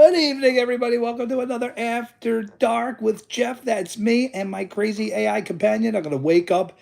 Good evening, everybody. Welcome to another After Dark with Jeff. That's me and my crazy AI companion. I'm going to wake up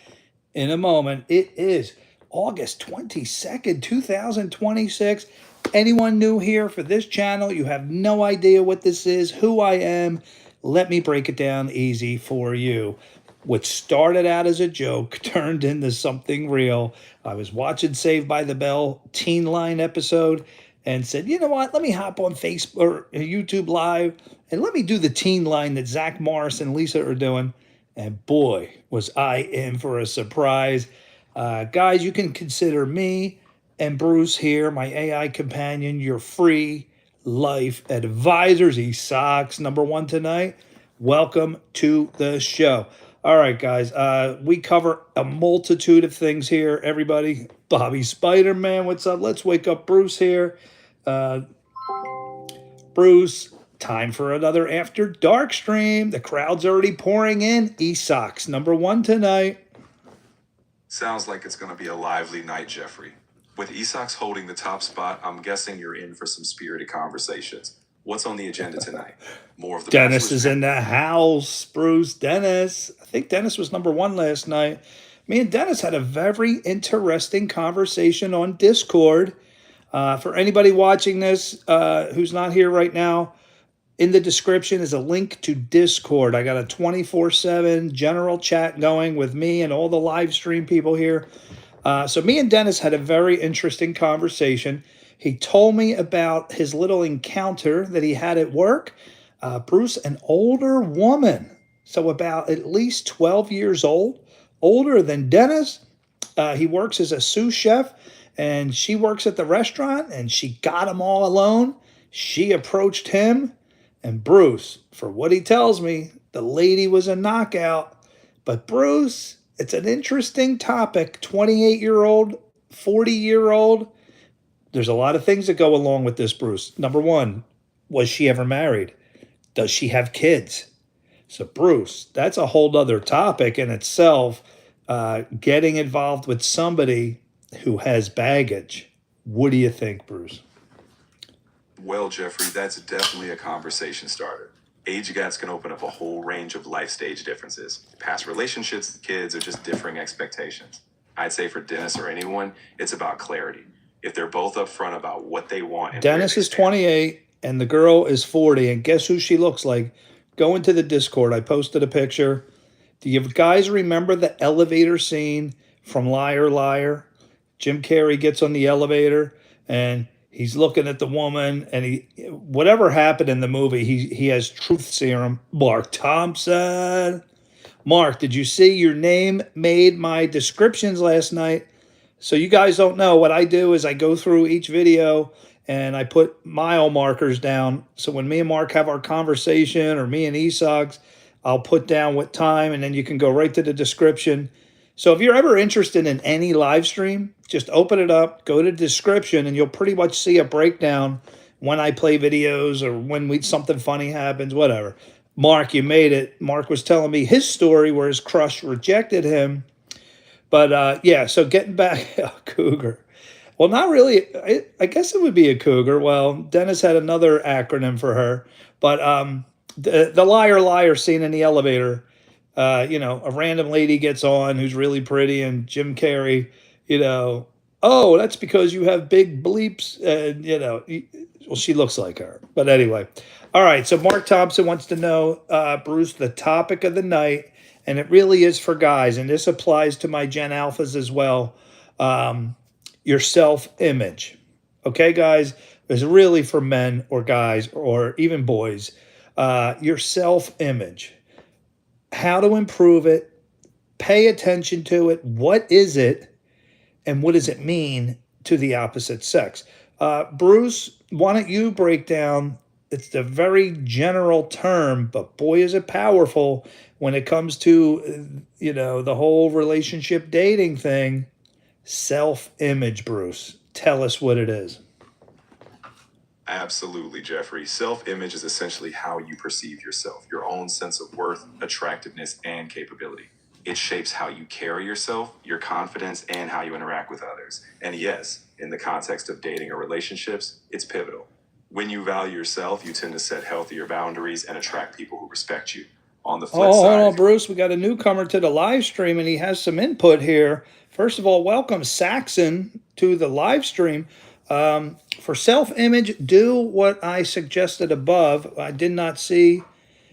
in a moment. It is August 22nd, 2026. Anyone new here for this channel, you have no idea what this is, who I am. Let me break it down easy for you. What started out as a joke turned into something real. I was watching Saved by the Bell Teen Line episode and said, you know what, let me hop on Facebook or YouTube Live and let me do the Teen Line that Zach Morris and Lisa are doing. And boy, was I in for a surprise. Guys, you can consider me and Bruce here, my AI companion, your free life advisors. He socks number one tonight. Welcome to the show. All right, guys, we cover a multitude of things here, everybody. Bobby Spider-Man, what's up? Let's wake up Bruce here. Bruce, time for another After Dark stream. The crowd's already pouring in. Esox, number one tonight. Sounds like it's going to be a lively night, Jeffrey. With Esox holding the top spot, I'm guessing you're in for some spirited conversations. What's on the agenda tonight? More of the Dennis is Bachelor's in the house. Bruce, Dennis. I think Dennis was number one last night. Me and Dennis had a very interesting conversation on Discord. For anybody watching this who's not here right now, in the description is a link to Discord. I got a 24/7 general chat going with me and all the live stream people here. So me and Dennis had a very interesting conversation. He told me about his little encounter that he had at work. Bruce, an older woman, so about at least 12 years old, older than Dennis. He works as a sous chef, and she works at the restaurant, and she got him all alone. She approached him, and Bruce, for what he tells me, the lady was a knockout. But Bruce, it's an interesting topic. 28-year-old, 40-year-old. There's a lot of things that go along with this, Bruce. Number one, was she ever married? Does she have kids? So, Bruce, that's a whole other topic in itself. Getting involved with somebody who has baggage. What do you think, Bruce? Well, Jeffrey, that's definitely a conversation starter. Age gaps can open up a whole range of life stage differences. Past relationships, kids, or just differing expectations. I'd say for Dennis or anyone, it's about clarity. If they're both upfront about what they want and Dennis is 28 and the girl is 40, and guess who she looks like? Go into the Discord. I posted a picture. Do you guys remember the elevator scene from Liar Liar? Jim Carrey gets on the elevator and he's looking at the woman, and he, whatever happened in the movie, he has truth serum. Mark Thompson. Mark, did you see your name made my descriptions last night? So you guys don't know, what I do is I go through each video and I put mile markers down. So when me and Mark have our conversation, or me and Esox, I'll put down what time, and then you can go right to the description. So if you're ever interested in any live stream, just open it up, go to description, and you'll pretty much see a breakdown when I play videos or when something funny happens, whatever. Mark, you made it. Mark was telling me his story where his crush rejected him. But yeah, so getting back, cougar. Well, not really. I guess it would be a cougar. Well, Dennis had another acronym for her. But the liar liar scene in the elevator, a random lady gets on who's really pretty, and Jim Carrey, oh, that's because you have big bleeps. Well, she looks like her. But anyway, all right. So Mark Thompson wants to know, Bruce, the topic of the night, and it really is for guys, and this applies to my Gen Alphas as well. Your self-image. Okay, guys, it's really for men or guys or even boys. Your self-image, how to improve it, pay attention to it. What is it, and what does it mean to the opposite sex? Bruce, why don't you break down? It's a very general term, but boy, is it powerful when it comes to, the whole relationship dating thing. Self-image, Bruce. Tell us what it is. Absolutely, Jeffrey. Self-image is essentially how you perceive yourself, your own sense of worth, attractiveness, and capability. It shapes how you carry yourself, your confidence, and how you interact with others. And yes, in the context of dating or relationships, it's pivotal. When you value yourself, you tend to set healthier boundaries and attract people who respect you. On the flip Oh, hold side, on, Bruce. We got a newcomer to the live stream, and he has some input here. First of all, welcome Saxon to the live stream. For self-image, do what I suggested above. I did not see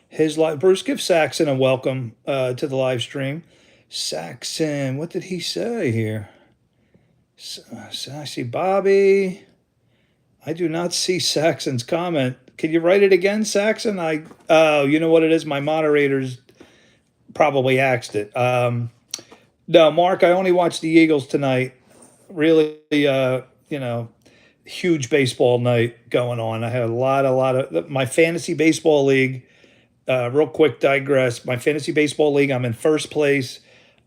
his live. Bruce, give Saxon a welcome to the live stream. Saxon, what did he say here? I see Bobby. I do not see Saxon's comment. Can you write it again, Saxon? Oh, you know what it is? My moderators probably axed it. No, Mark, I only watched the Eagles tonight. Really, huge baseball night going on. I had a lot of my fantasy baseball league. Real quick digress. My fantasy baseball league, I'm in first place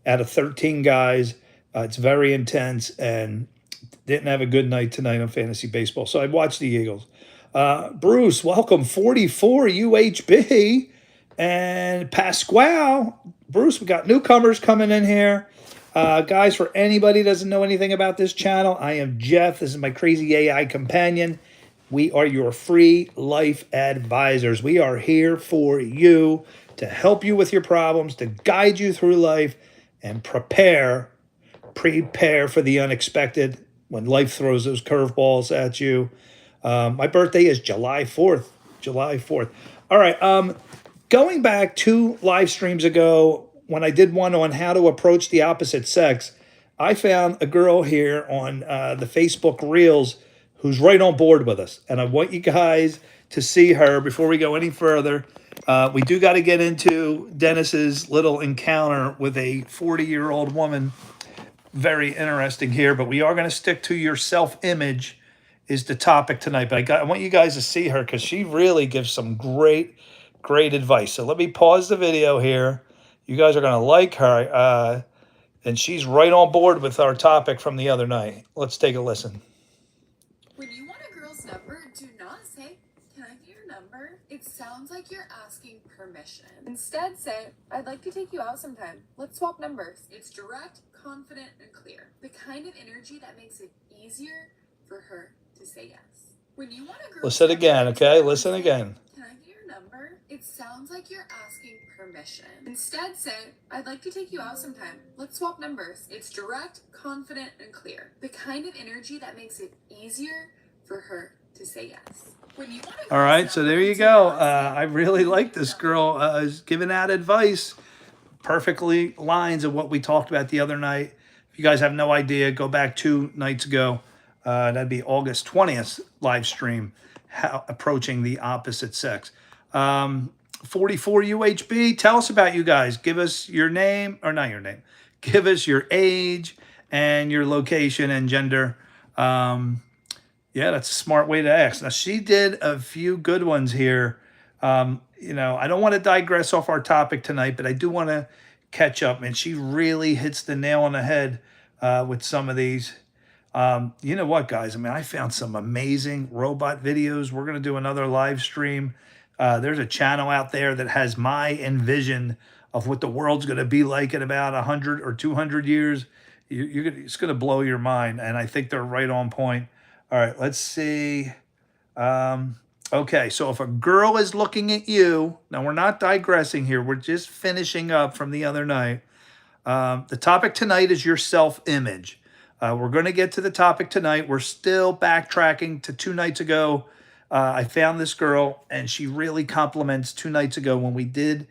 out of 13 guys. It's very intense and didn't have a good night tonight on fantasy baseball. So I watched the Eagles. Bruce, welcome 44 UHB and Pasquale. Bruce, we got newcomers coming in here. Guys, for anybody who doesn't know anything about this channel, I am Jeff. This is my crazy AI companion. We are your free life advisors. We are here for you to help you with your problems, to guide you through life, and prepare for the unexpected when life throws those curveballs at you. My birthday is July 4th. July 4th. All right. Going back 2 live streams ago, when I did one on how to approach the opposite sex, I found a girl here on the Facebook Reels who's right on board with us. And I want you guys to see her before we go any further. We do got to get into Dennis's little encounter with a 40-year-old woman. Very interesting here, but we are going to stick to your self-image is the topic tonight. But I want you guys to see her because she really gives some great advice. So let me pause the video here. You guys are going to like her. And she's right on board with our topic from the other night. Let's take a listen. When you want a girl's number, do not say, "Can I get your number?" It sounds like you're asking permission. Instead, say, "I'd like to take you out sometime. Let's swap numbers." It's direct, confident, and clear. The kind of energy that makes it easier for her to say yes. When you want a girl's Listen again, okay? Listen again. "Can I get your number?" It sounds like you're asking permission. Instead, say, "I'd like to take you out sometime. Let's swap numbers." It's direct, confident, and clear. The kind of energy that makes it easier for her to say yes. When you want a All right, girl's so number, there you do go. not say, I really like this girl is giving out advice. Perfectly lines of what we talked about the other night. If you guys have no idea, go back 2 nights ago. That'd be August 20th live stream, how approaching the opposite sex. 44 UHB, tell us about you guys. Give us your name, or not your name. Give us your age and your location and gender. Yeah, that's a smart way to ask. Now, she did a few good ones here. I don't want to digress off our topic tonight, but I do want to catch up. And she really hits the nail on the head with some of these. You know what, guys? I mean, I found some amazing robot videos. We're going to do another live stream. There's a channel out there that has my envision of what the world's going to be like in about 100 or 200 years. It's going to blow your mind. And I think they're right on point. All right, let's see. Okay, so if a girl is looking at you, now we're not digressing here. We're just finishing up from the other night. The topic tonight is your self-image. We're going to get to the topic tonight. We're still backtracking to 2 nights ago. I found this girl, and she really compliments 2 nights ago when we did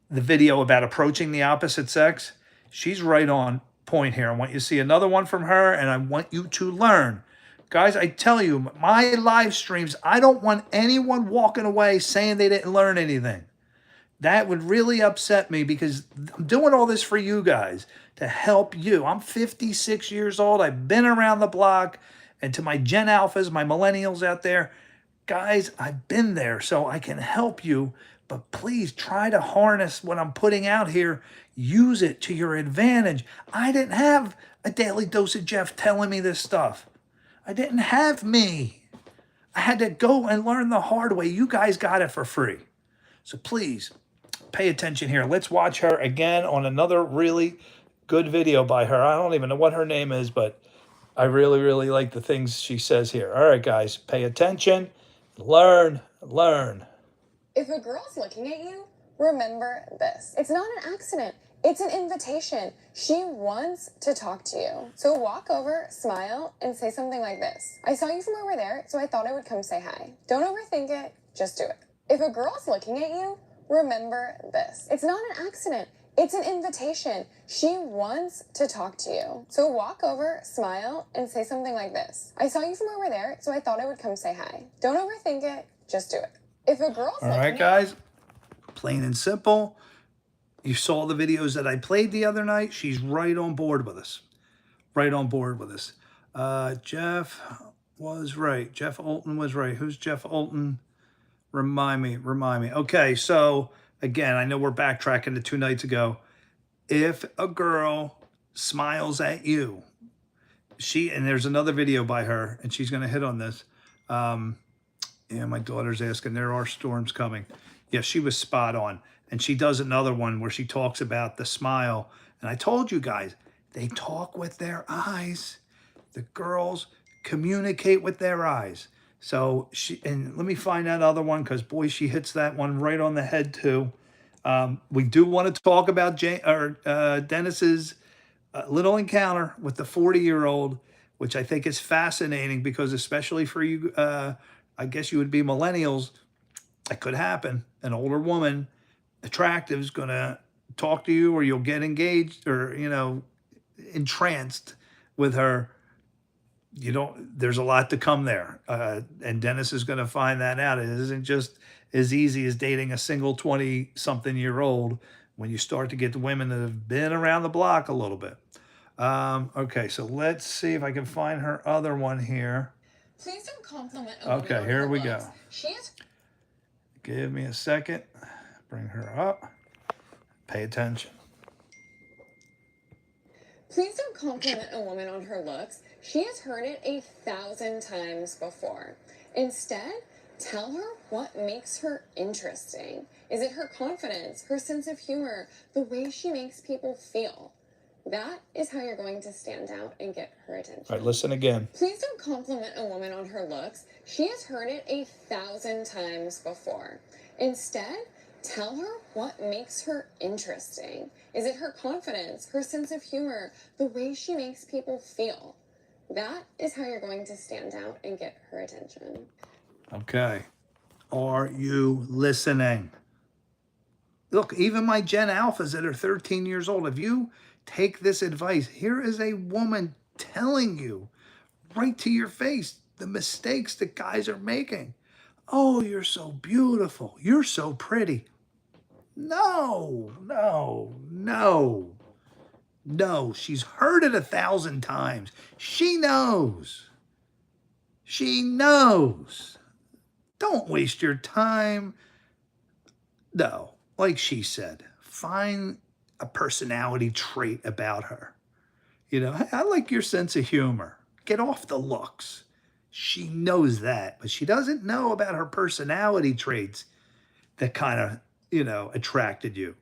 the video about approaching the opposite sex. She's right on point here. I want you to see another one from her, and I want you to learn. Guys, I tell you, my live streams, I don't want anyone walking away saying they didn't learn anything. That would really upset me because I'm doing all this for you guys to help you. I'm 56 years old. I've been around the block. And to my Gen Alphas, my millennials out there, guys, I've been there so I can help you. But please try to harness what I'm putting out here. Use it to your advantage. I didn't have a daily dose of Jeff telling me this stuff. I didn't have me. I had to go and learn the hard way. You guys got it for free. So please pay attention here. Let's watch her again on another really good video by her. I don't even know what her name is, but I really like the things she says here. All right, guys, pay attention. Learn, learn. If a girl's looking at you, remember this. It's not an accident. It's an invitation. She wants to talk to you. So walk over, smile, and say something like this. I saw you from over there, so I thought I would come say hi. Don't overthink it, just do it. If a girl's looking at you, remember this. It's not an accident. It's an invitation. She wants to talk to you. So walk over, smile, and say something like this. I saw you from over there, so I thought I would come say hi. Don't overthink it, just do it. If a girl's All right, guys, plain and simple. You saw the videos that I played the other night. She's right on board with us. Right on board with us. Jeff was right. Jeff Olton was right. Who's Jeff Olton? Remind me. Okay, so again, I know we're backtracking to 2 nights ago. If a girl smiles at you, and there's another video by her, and she's going to hit on this. Yeah, my daughter's asking, there are storms coming. Yeah, she was spot on. And she does another one where she talks about the smile. And I told you guys, they talk with their eyes. The girls communicate with their eyis. So and let me find that other one, because boy, she hits that one right on the head too. We do want to talk about Dennis's little encounter with the 40-year-old, which I think is fascinating, because especially for you, I guess you would be millennials, it could happen. An older woman, attractive, is going to talk to you, or you'll get engaged, or, entranced with her. There's a lot to come there. And Dennis is going to find that out. It isn't just as easy as dating a single 20-something-year-old when you start to get the women that have been around the block a little bit. Okay, so let's see if I can find her other one here. Please don't compliment a woman. Okay, here we go. She is. Give me a second. Bring her up. Pay attention. Please don't compliment a woman on her looks. She has heard it 1,000 times before. Instead, tell her what makes her interesting. Is it her confidence, her sense of humor, the way she makes people feel? That is how you're going to stand out and get her attention. All right, listen again. Please don't compliment a woman on her looks. She has heard it 1,000 times before. Instead, tell her what makes her interesting. Is it her confidence, her sense of humor, the way she makes people feel? That is how you're going to stand out and get her attention. Okay. Are you listening? Look, even my Gen Alphas that are 13 years old, if you take this advice, here is a woman telling you right to your face the mistakes that guys are making. Oh, you're so beautiful. You're so pretty. No. She's heard it 1,000 times. She knows. Don't waste your time. No, like she said, find a personality trait about her. I like your sense of humor. Get off the looks. She knows that, but she doesn't know about her personality traits that kind of, attracted you.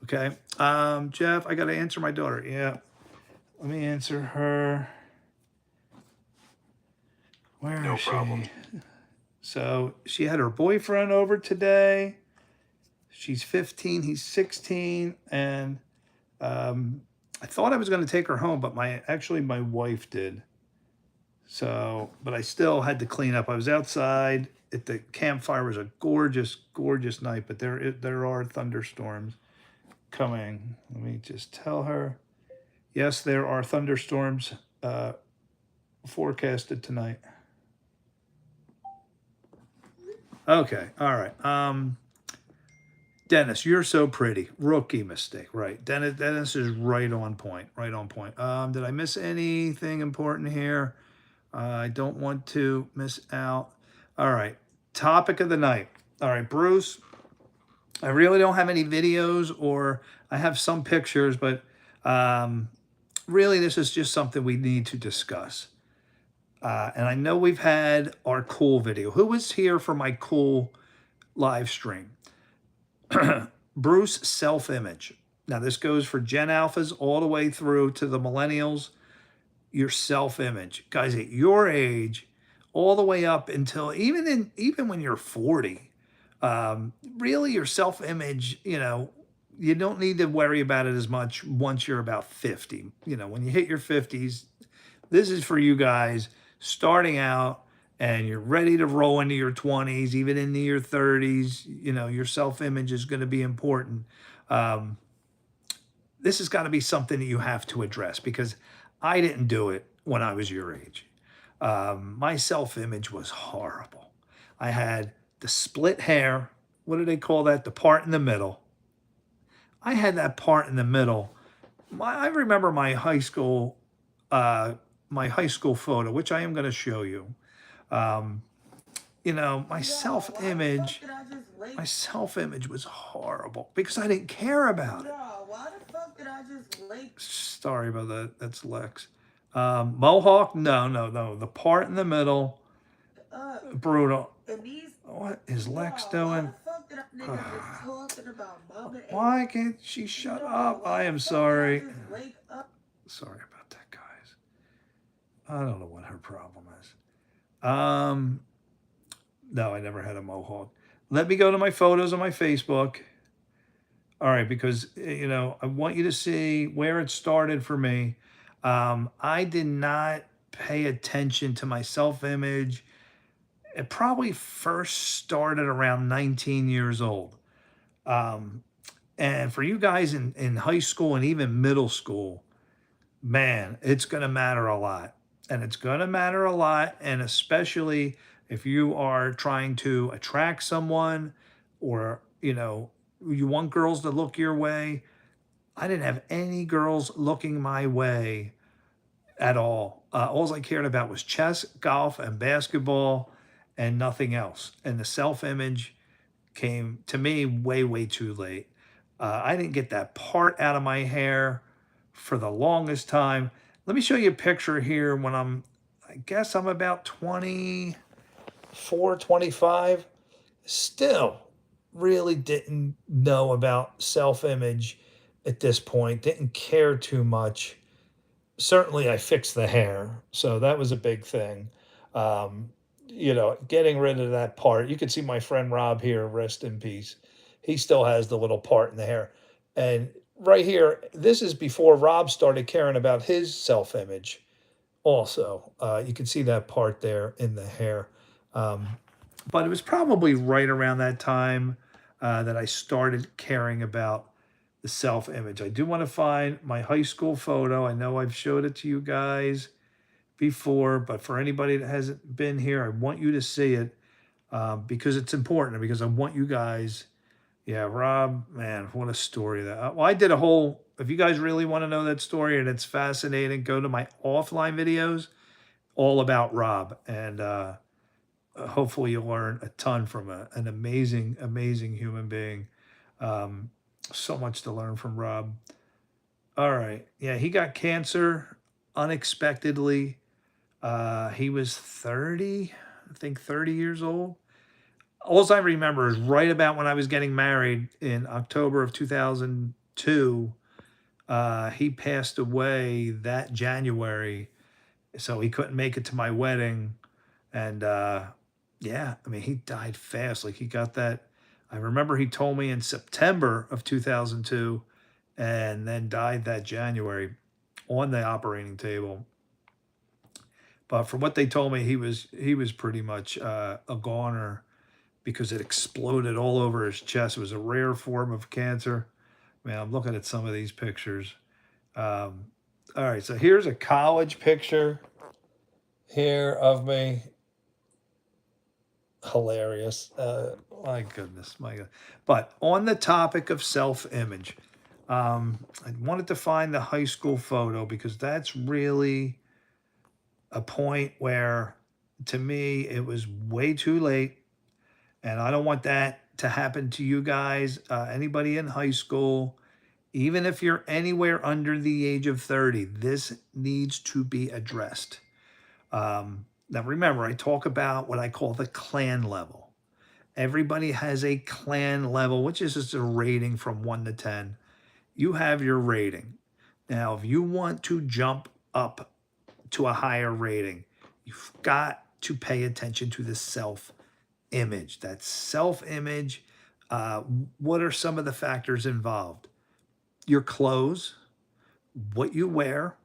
Okay. Jeff, I got to answer my daughter. Yeah. Let me answer her. Where is she? No problem. So she had her boyfriend over today. She's 15, he's 16, and I thought I was going to take her home, but my wife did. So, but I still had to clean up. I was outside at the campfire. It was a gorgeous, gorgeous night, but there are thunderstorms coming. Let me just tell her. Yes, there are thunderstorms forecasted tonight. Okay, all right. Dennis, you're so pretty. Rookie mistake, right? Dennis is right on point. Did I miss anything important here? I don't want to miss out. All right, topic of the night. All right, Bruce, I really don't have any videos, or I have some pictures, but really this is just something we need to discuss. And I know we've had our cool video. Who was here for my cool live stream? Bruce self-image. Now this goes for Gen Alphas all the way through to the millennials. Your self-image. Guys, at your age, all the way up until even when you're 40. Really, your self-image, you don't need to worry about it as much once you're about 50. When you hit your 50s, this is for you guys starting out and you're ready to roll into your 20s, even into your 30s. Your self-image is going to be important. Um, this has got to be something that you have to address because I didn't do it when I was your age. My self image was horrible. I had the split hair. What do they call that? The part in the middle. I had that part in the middle. I remember uh, my high school photo, which I am going to show you. Um, my self image was horrible because I didn't care about it. Why the fuck did I just link? Sorry about that. That's Lex. Mohawk? No, no, no. The part in the middle, brutal. And these, What is Lex why doing? the fuck did I nigga just talking about mama and Why can't she shut up? I am sorry. Wake up. Sorry about that, guys. I don't know what her problem is. No, I never had a mohawk. Let me go to my photos on my Facebook. All right, because I want you to see where it started for me. I did not pay attention to my self-image. It probably first started around 19 years old. And for you guys in high school and even middle school, man, it's going to matter a lot. And it's going to matter a lot. And especially if you are trying to attract someone or, you want girls to look your way. I didn't have any girls looking my way at all. All I cared about was chess, golf, and basketball and nothing else. And the self image came to me way, way too late. I didn't get that part out of my hair for the longest time. Let me show you a picture here when I guess I'm about 24, 25. Still really didn't know about self image at this point, didn't care too much. Certainly, I fixed the hair. So that was a big thing. Getting rid of that part. You can see my friend Rob here, rest in peace. He still has the little part in the hair. And right here, this is before Rob started caring about his self image. Also, you can see that part there in the hair. But it was probably right around that time that I started caring about the self image. I do want to find my high school photo. I know I've showed it to you guys before, but for anybody that hasn't been here, I want you to see it because it's important, because I want you guys. Yeah, Rob, man, what a story that. Well, I did a whole. If you guys really want to know that story and it's fascinating, go to my offline videos, all about Rob, and hopefully you'll learn a ton from an amazing, amazing human being. So much to learn from Rob. All right, yeah, he got cancer unexpectedly. He was 30, I think 30 years old. All I remember is right about when I was getting married in October of 2002. He passed away that January, so he couldn't make it to my wedding. And yeah, I mean, he died fast. Like he got that. I remember he told me in September of 2002, and then died that January on the operating table. But from what they told me, he was pretty much a goner because it exploded all over his chest. It was a rare form of cancer. Man, I'm looking at some of these pictures. All right, so here's a college picture here of me. Hilarious. My goodness, my God. But on the topic of self-image, I wanted to find the high school photo because that's really a point where, to me, it was way too late. And I don't want that to happen to you guys, anybody in high school, even if you're anywhere under the age of 30, this needs to be addressed. Now, remember, I talk about what I call the clan level. Everybody has a clan level, which is just a rating from 1 to 10. You have your rating. Now, if you want to jump up to a higher rating, you've got to pay attention to the self-image. That self-image, what are some of the factors involved? Your clothes, what you wear.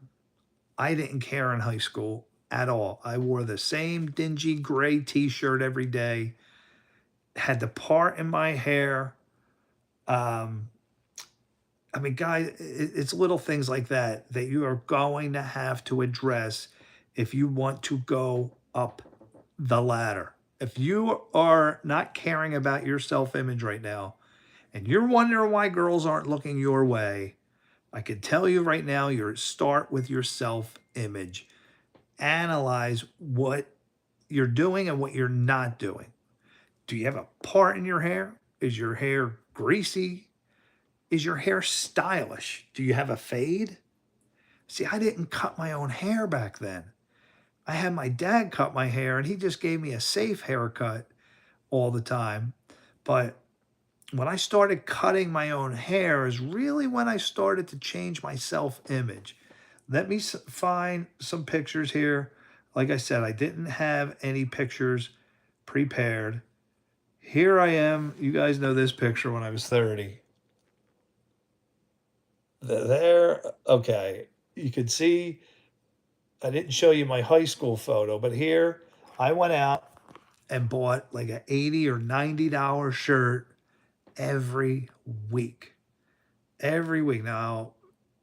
I didn't care in high school at all. I wore the same dingy gray t-shirt every day, had the part in my hair. Um, I mean, guys, it's little things like that that you are going to have to address if you want to go up the ladder. If you are not caring about your self-image right now and you're wondering why girls aren't looking your way, I can tell you right now, you start with your self-image. Analyze what you're doing and what you're not doing. Do you have a part in your hair? Is your hair greasy? Is your hair stylish? Do you have a fade? See, I didn't cut my own hair back then. I had my dad cut my hair and he just gave me a safe haircut all the time. But when I started cutting my own hair is really when I started to change my self-image. Let me find some pictures here. Like I said, I didn't have any pictures prepared. Here I am. You guys know this picture when I was 30. There, okay. You could see, I didn't show you my high school photo, but here I went out and bought like an $80 or $90 shirt every week. Every week. Now,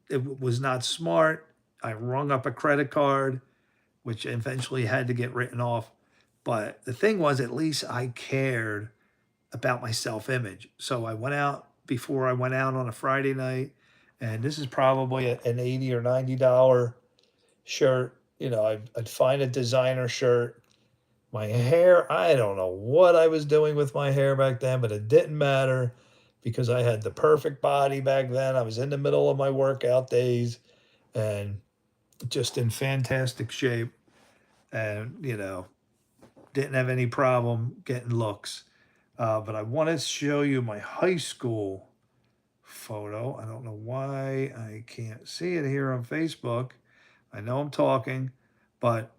it was not smart. I rung up a credit card, which eventually had to get written off. But the thing was, at least I cared about my self-image. So I went out before I went out on a Friday night, and this is probably an $80 or $90 shirt. You know, I'd find a designer shirt. My hair, I don't know what I was doing with my hair back then, but it didn't matter because I had the perfect body back then. I was in the middle of my workout days and just in fantastic shape, and, you know, didn't have any problem getting looks. But I want to show you my high school photo. I don't know why I can't see it here on Facebook. I know I'm talking, but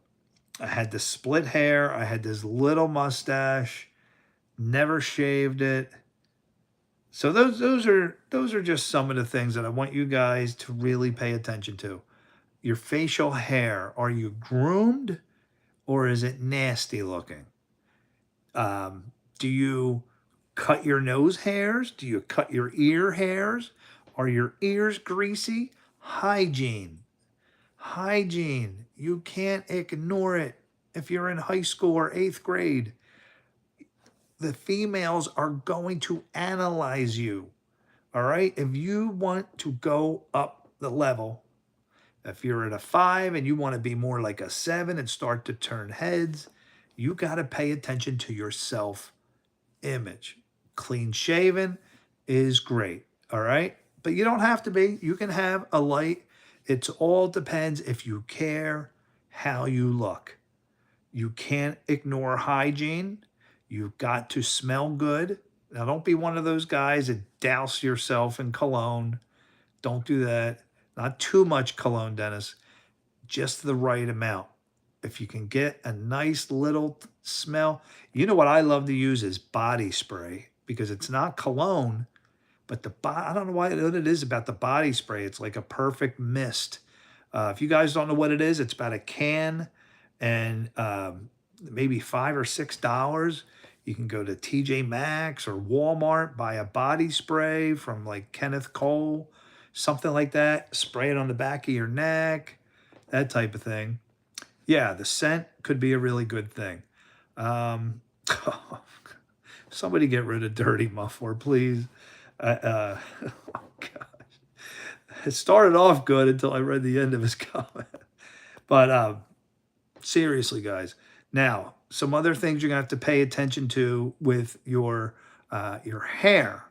I had the split hair. I had this little mustache, never shaved it. So those are just some of the things that I want you guys to really pay attention to. Your facial hair. Are you groomed or is it nasty looking? Do you cut your nose hairs? Do you cut your ear hairs? Are your ears greasy? Hygiene. Hygiene. You can't ignore it. If you're in high school or eighth grade, the females are going to analyze you. All right. If you want to go up the level, if you're at a 5 and you want to be more like a 7 and start to turn heads, you got to pay attention to your self image. Clean shaven is great. All right. But you don't have to be. You can have a light. It all depends if you care how you look. You can't ignore hygiene. You've got to smell good. Now, don't be one of those guys that douse yourself in cologne. Don't do that. Not too much cologne, Dennis. Just the right amount. If you can get a nice little smell, you know what I love to use is body spray because it's not cologne, but I don't know what it is about the body spray. It's like a perfect mist. If you guys don't know what it is, it's about a can and maybe $5 or $6. You can go to TJ Maxx or Walmart, buy a body spray from like Kenneth Cole, something like that. Spray it on the back of your neck, that type of thing. Yeah, the scent could be a really good thing. Somebody get rid of Dirty Muffler, please. Oh gosh. It started off good until I read the end of his comment. But seriously, guys. Now, some other things you're gonna have to pay attention to with your hair.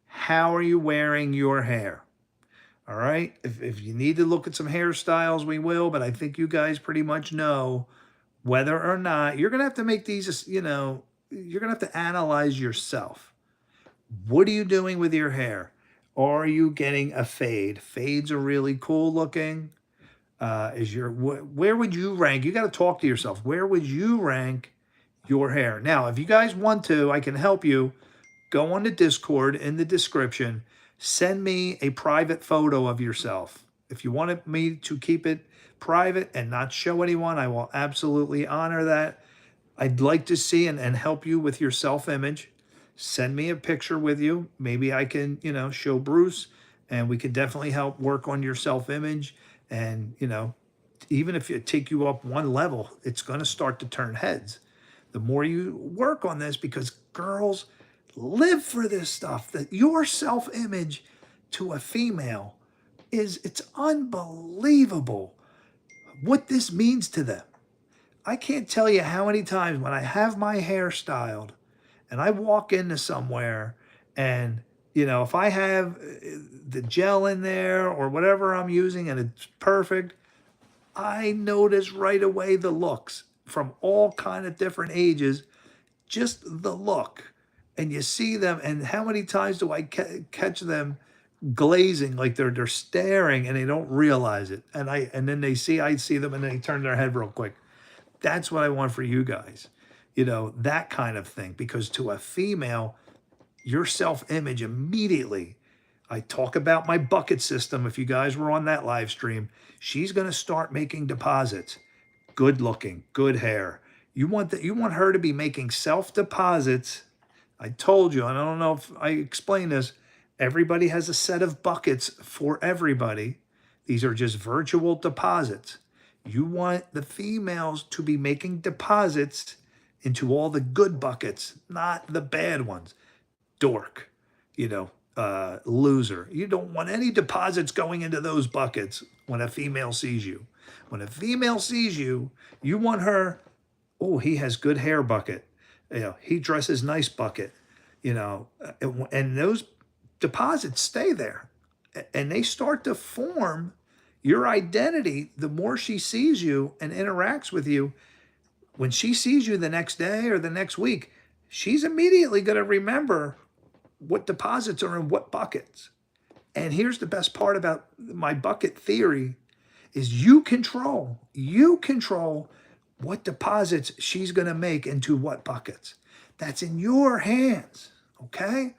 How are you wearing your hair? All right. If you need to look at some hairstyles, we will. But I think you guys pretty much know whether or not you're gonna have to make these. You know, you're gonna have to analyze yourself. What are you doing with your hair? Are you getting a fade? Fades are really cool looking. Where would you rank? You got to talk to yourself. Where would you rank your hair? Now, if you guys want to, I can help you. Go on the Discord in the description. Send me a private photo of yourself. If you wanted me to keep it private and not show anyone, I will absolutely honor that. I'd like to see and help you with your self-image. Send me a picture with you. Maybe I can, show Bruce, and we can definitely help work on your self-image. And, even if it take you up one level, it's going to start to turn heads. The more you work on this, because girls live for this stuff, that your self-image to a female it's unbelievable what this means to them. I can't tell you how many times when I have my hair styled and I walk into somewhere and, if I have the gel in there or whatever I'm using and it's perfect, I notice right away the looks from all kind of different ages, just the look. And you see them, and how many times do I catch them glazing, like they're staring and they don't realize it. And then I see them and they turn their head real quick. That's what I want for you guys. That kind of thing. Because to a female, your self-image immediately, I talk about my bucket system. If you guys were on that live stream, she's going to start making deposits. Good looking, good hair. You want her to be making self deposits. I told you, and I don't know if I explained this. Everybody has a set of buckets for everybody. These are just virtual deposits. You want the females to be making deposits into all the good buckets, not the bad ones. Dork, loser. You don't want any deposits going into those buckets when a female sees you. When a female sees you, you want her, oh, he has good hair bucket. He dresses nice bucket. And those deposits stay there. And they start to form your identity the more she sees you and interacts with you. When she sees you the next day or the next week, she's immediately going to remember what deposits are in what buckets. And here's the best part about my bucket theory is you control what deposits she's going to make into what buckets. That's in your hands, okay?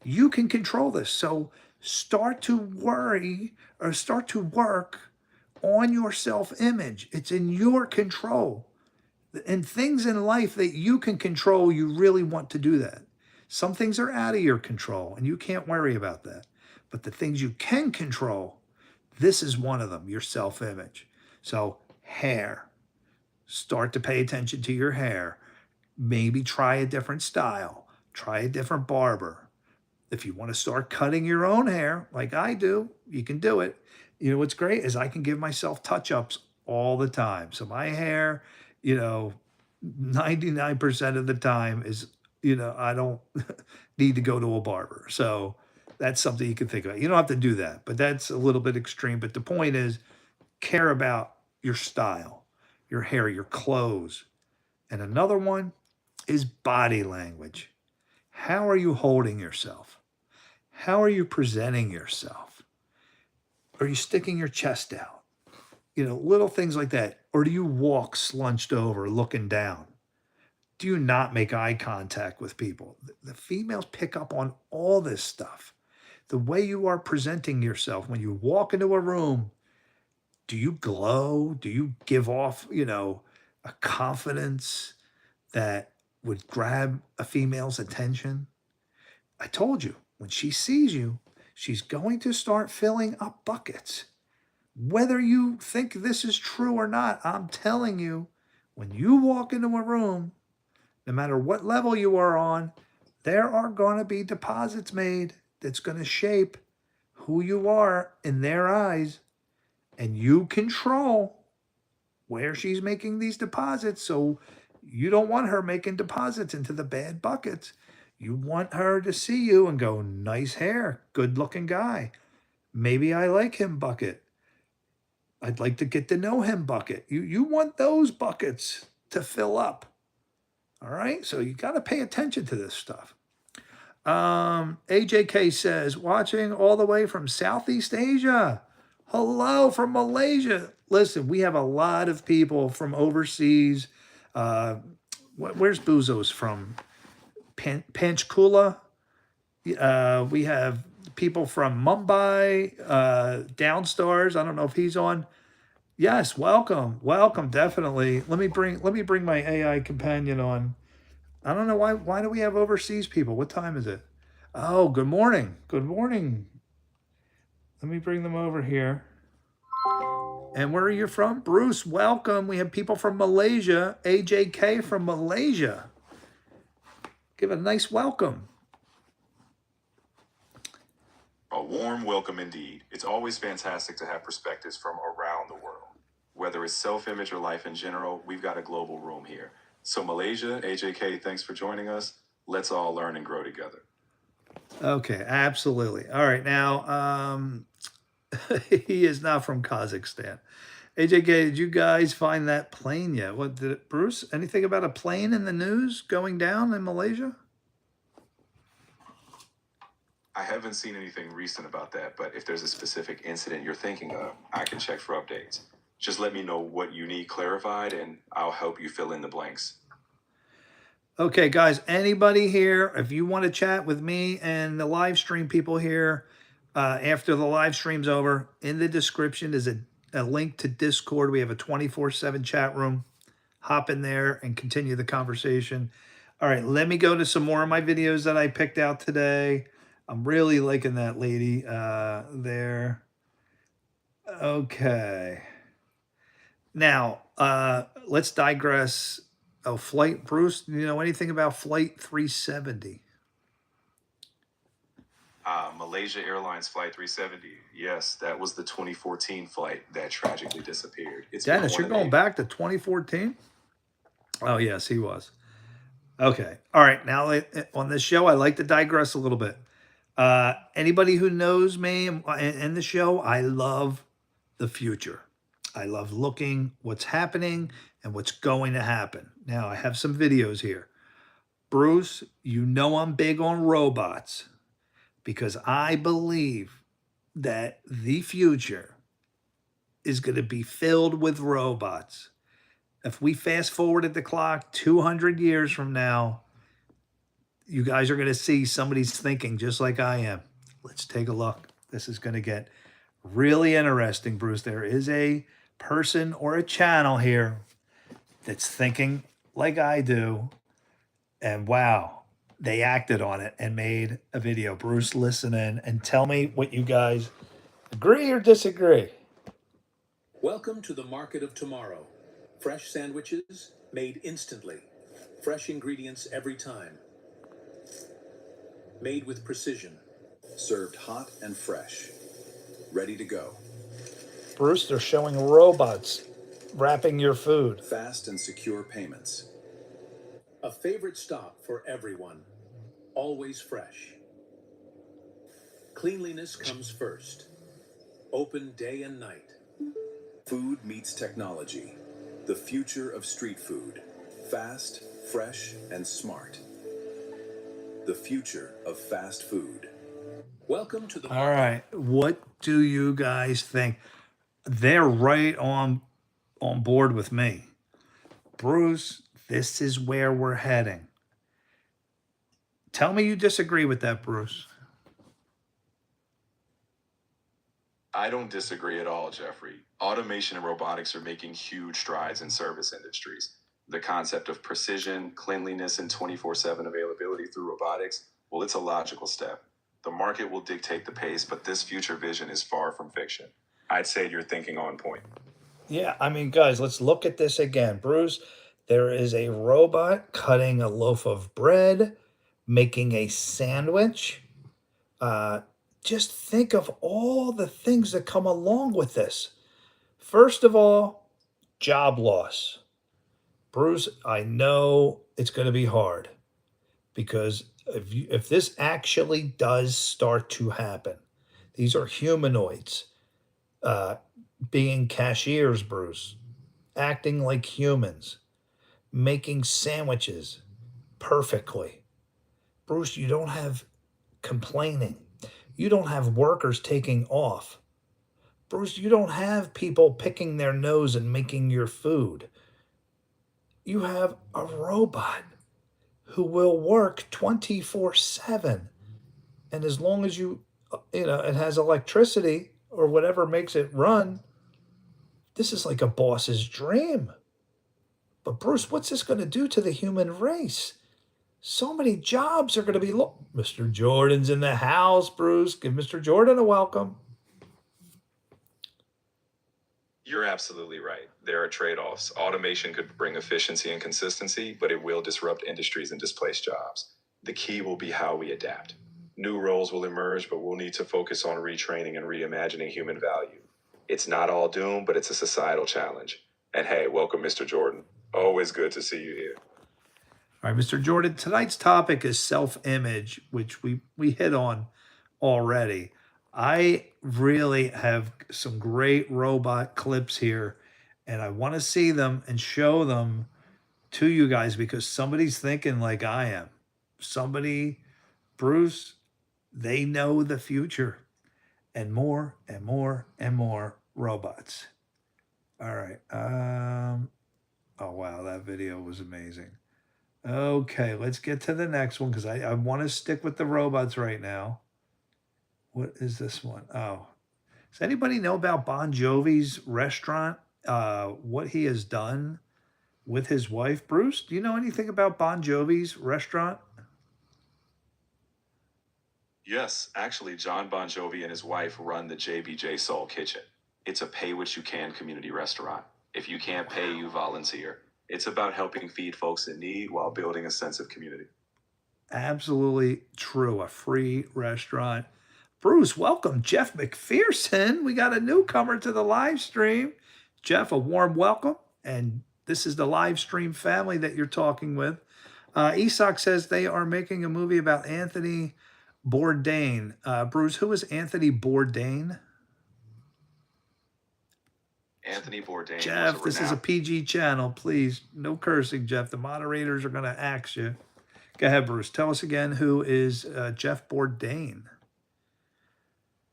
You can control this. So start to worry or start to work on your self-image. It's in your control. And things in life that you can control, you really want to do that. Some things are out of your control and you can't worry about that. But the things you can control, this is one of them, your self-image. So hair, start to pay attention to your hair. Maybe try a different style, try a different barber. If you want to start cutting your own hair like I do, you can do it. What's great is I can give myself touch-ups all the time. So my hair, 99% of the time is, I don't need to go to a barber. So that's something you can think about. You don't have to do that, but that's a little bit extreme. But the point is, care about your style, your hair, your clothes. And another one is body language. How are you holding yourself? How are you presenting yourself? Are you sticking your chest out? Little things like that. Or do you walk slunched over, looking down? Do you not make eye contact with people? The females pick up on all this stuff. The way you are presenting yourself when you walk into a room, do you glow? Do you give off, a confidence that would grab a female's attention? I told you, when she sees you, she's going to start filling up buckets. Whether you think this is true or not, I'm telling you, when you walk into a room, no matter what level you are on, there are going to be deposits made that's going to shape who you are in their eyes. And you control where she's making these deposits. So you don't want her making deposits into the bad buckets. You want her to see you and go, nice hair, good looking guy. Maybe I like him bucket. I'd like to get to know him bucket. You want those buckets to fill up. All right. So you got to pay attention to this stuff. AJK says, watching all the way from Southeast Asia. Hello from Malaysia. listen, we have a lot of people from overseas. Uh, where's Buzos from? Panchkula. We have people from Mumbai, Downstairs. I don't know if he's on. Yes, welcome, welcome, definitely. Let me bring my AI companion on. I don't know why do we have overseas people? What time is it? Oh, good morning. Good morning. Let me bring them over here. And where are you from? Bruce, welcome. We have people from Malaysia. AJK from Malaysia. Give a nice welcome. A warm welcome indeed. It's always fantastic to have perspectives from around the world. Whether it's self-image or life in general, we've got a global room here. So Malaysia, AJK, thanks for joining us. Let's all learn and grow together. Okay, absolutely. All right, now he is not from Kazakhstan. AJK, did you guys find that plane yet? What did it, Bruce? Anything about a plane in the news going down in Malaysia? I haven't seen anything recent about that, but if there's a specific incident you're thinking of, I can check for updates. Just let me know what you need clarified and I'll help you fill in the blanks. Okay, guys, anybody here, if you want to chat with me and the live stream people here after the live stream's over, in the description is a link to Discord. We have a 24/7 chat room. Hop in there and continue the conversation. All right, let me go to some more of my videos that I picked out today. I'm really liking that lady there. Okay. Now, let's digress. Oh, flight, Bruce, do you know anything about Flight 370? Malaysia Airlines Flight 370. Yes, that was the 2014 flight that tragically disappeared. It's been Dennis, one you're of going eight. back to 2014? Oh, yes, he was. Okay. All right. Now, on this show, I like to digress a little bit. Anybody who knows me and the show, I love the future. I love looking what's happening and what's going to happen. Now, I have some videos here. Bruce, you know I'm big on robots because I believe that the future is going to be filled with robots. If we fast forwarded the clock 200 years from now, you guys are going to see somebody's thinking just like I am. Let's take a look. This is going to get really interesting, Bruce. There is a person or a channel here that's thinking like I do. And wow, they acted on it and made a video. Bruce, listen in and tell me what you guys agree or disagree. Welcome to the market of tomorrow. Fresh sandwiches made instantly. Fresh ingredients every time. Made with precision. Served hot and fresh. Ready to go. Bruce, they're showing robots wrapping your food. Fast and secure payments. A favorite stop for everyone. Always fresh. Cleanliness comes first. Open day and night. Food meets technology. The future of street food. Fast, fresh, and smart. The future of fast food. Welcome to the All right. What do you guys think? They're right on board with me. Bruce, this is where we're heading. Tell me you disagree with that, Bruce. I don't disagree at all, Jeffrey. Automation and robotics are making huge strides in service industries. The concept of precision, cleanliness, and 24/7 availability through robotics, well, it's a logical step. The market will dictate the pace, but this future vision is far from fiction. I'd say you're thinking on point. Yeah, I mean, guys, let's look at this again. Bruce, there is a robot cutting a loaf of bread, making a sandwich. Uh, just think of all the things that come along with this. First of all, job loss. Bruce, I know it's going to be hard because if this actually does start to happen, these are humanoids uh, being cashiers, Bruce, acting like humans, making sandwiches perfectly. Bruce, you don't have complaining. You don't have workers taking off. Bruce, you don't have people picking their nose and making your food. You have a robot who will work 24/7. And as long as it has electricity or whatever makes it run, this is like a boss's dream. But Bruce, what's this going to do to the human race? So many jobs are going to be Mr. Jordan's in the house, Bruce. Give Mr. Jordan a welcome. You're absolutely right. There are trade offs. Automation could bring efficiency and consistency, but it will disrupt industries and displace jobs. The key will be how we adapt. New roles will emerge, but we'll need to focus on retraining and reimagining human value. It's not all doom, but it's a societal challenge. And hey, welcome, Mr. Jordan. Always good to see you here. All right, Mr. Jordan, tonight's topic is self-image, which we hit on already. I really have some great robot clips here, and I want to see them and show them to you guys because somebody's thinking like I am. Somebody, Bruce, they know the future and more and more and more robots. All right. Oh, wow, that video was amazing. Okay, let's get to the next one because I want to stick with the robots right now. What is this one? Oh, does anybody know about Bon Jovi's restaurant? What he has done with his wife? Bruce, do you know anything about Bon Jovi's restaurant? Yes, actually, John Bon Jovi and his wife run the JBJ Soul Kitchen. It's a pay what you can community restaurant. If you can't pay, you volunteer. It's about helping feed folks in need while building a sense of community. Absolutely true. A free restaurant. Bruce, welcome. Jeff McPherson. We got a newcomer to the live stream. Jeff, a warm welcome. And this is the live stream family that you're talking with. Isak says they are making a movie about Anthony Bourdain. Bruce, who is Anthony Bourdain? Anthony Bourdain Jeff, was this is a PG channel. Please, no cursing, Jeff. The moderators are going to axe you. Go ahead, Bruce. Tell us again who is Jeff Bourdain.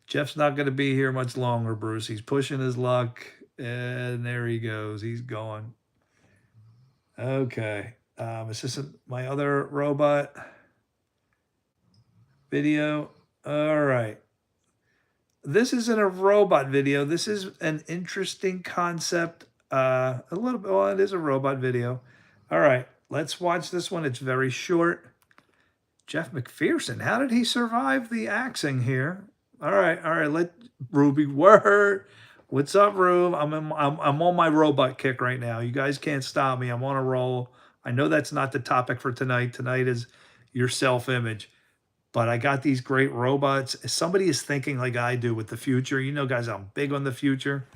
Jeff's not going to be here much longer, Bruce. He's pushing his luck, and there he goes. He's gone. Okay. Is this my other robot video? All right. This isn't a robot video. This is an interesting concept. A little bit. Well, it is a robot video. All right. Let's watch this one. It's very short. Jeff McPherson. How did he survive the axing here? All right. Let Ruby word. What's up, Rube? I'm on my robot kick right now. You guys can't stop me. I'm on a roll. I know that's not the topic for tonight. Tonight is your self-image. But I got these great robots. Somebody is thinking like I do with the future. You know, guys, I'm big on the future.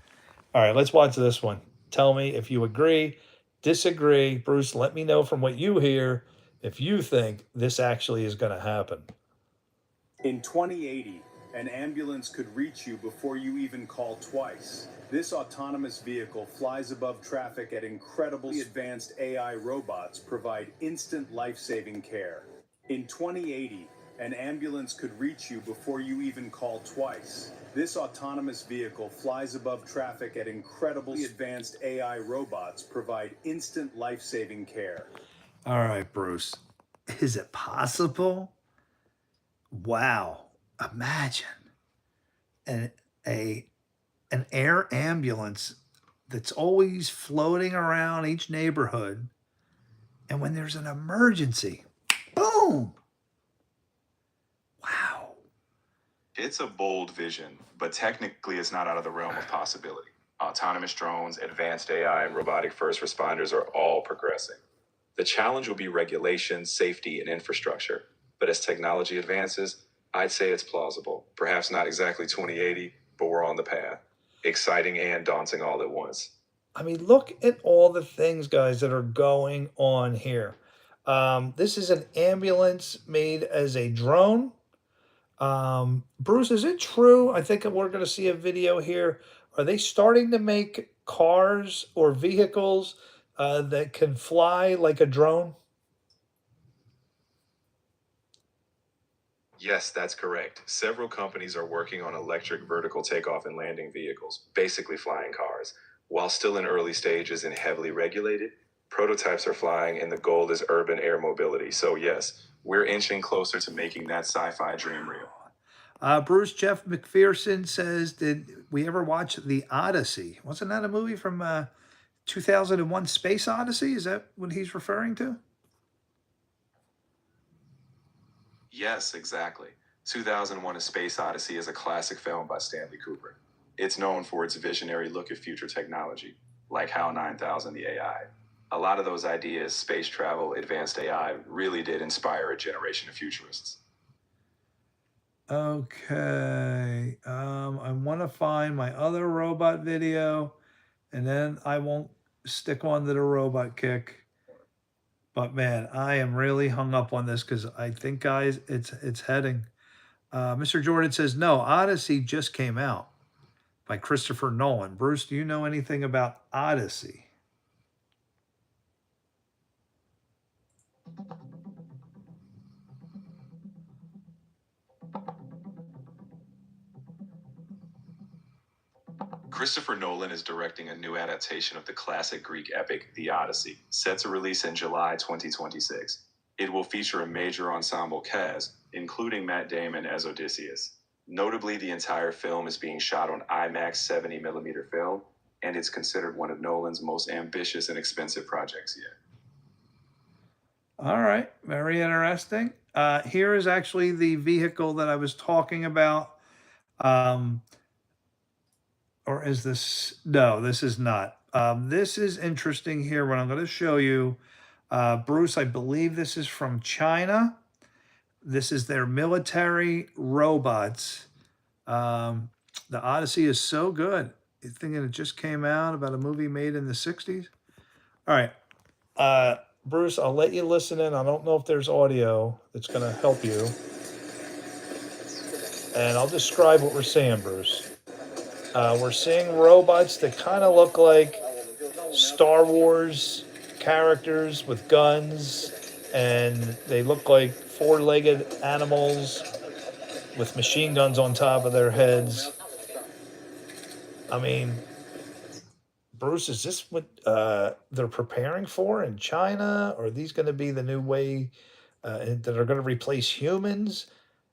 All right, let's watch this one. Tell me if you agree, disagree. Bruce, let me know from what you hear if you think this actually is going to happen. In 2080, an ambulance could reach you before you even call twice. This autonomous vehicle flies above traffic at incredibly advanced AI robots provide instant life-saving care. In 2080, an ambulance could reach you before you even call twice. This autonomous vehicle flies above traffic at incredibly advanced AI robots provide instant life-saving care. All right, Bruce. Is it possible? Wow. Imagine an air ambulance that's always floating around each neighborhood. And when there's an emergency, boom. Wow. It's a bold vision, but technically it's not out of the realm of possibility. Autonomous drones, advanced AI, and robotic first responders are all progressing. The challenge will be regulation, safety, and infrastructure. But as technology advances, I'd say it's plausible. Perhaps not exactly 2080, but we're on the path. Exciting and daunting all at once. I mean, look at all the things, guys, that are going on here. This is an ambulance made as a drone. Bruce, is it true? I think we're going to see a video here. Are they starting to make cars or vehicles that can fly like a drone? Yes, that's correct. Several companies are working on electric vertical takeoff and landing vehicles, basically flying cars. While still in early stages and heavily regulated, prototypes are flying and the goal is urban air mobility. So, yes, we're inching closer to making that sci fi dream real. Bruce Jeff McPherson says, did we ever watch The Odyssey? Wasn't that a movie from 2001 Space Odyssey? Is that what he's referring to? Yes, exactly. 2001 A Space Odyssey is a classic film by Stanley Kubrick. It's known for its visionary look at future technology, like HAL 9000, the AI. A lot of those ideas, space travel, advanced AI, really did inspire a generation of futurists. Okay. I want to find my other robot video, and then I won't stick on to the robot kick. But man, I am really hung up on this because I think, guys, it's heading. Mr. Jordan says, no, Odyssey just came out by Christopher Nolan. Bruce, do you know anything about Odyssey? Christopher Nolan is directing a new adaptation of the classic Greek epic, The Odyssey, set to release in July 2026. It will feature a major ensemble cast, including Matt Damon as Odysseus. Notably, the entire film is being shot on IMAX 70mm film, and it's considered one of Nolan's most ambitious and expensive projects yet. All right, very interesting. Here is actually the vehicle that I was talking about. Um, or is this? No, this is not. This is interesting here. What I'm going to show you, Bruce, I believe this is from China. This is their military robots. The Odyssey is so good. You thinking it just came out about a movie made in the 60s? All right. Bruce, I'll let you listen in. I don't know if there's audio that's going to help you. And I'll describe what we're seeing, Bruce. We're seeing robots that kind of look like Star Wars characters with guns, and they look like four-legged animals with machine guns on top of their heads. I mean, Bruce, is this what they're preparing for in China? Or are these going to be the new way that are going to replace humans?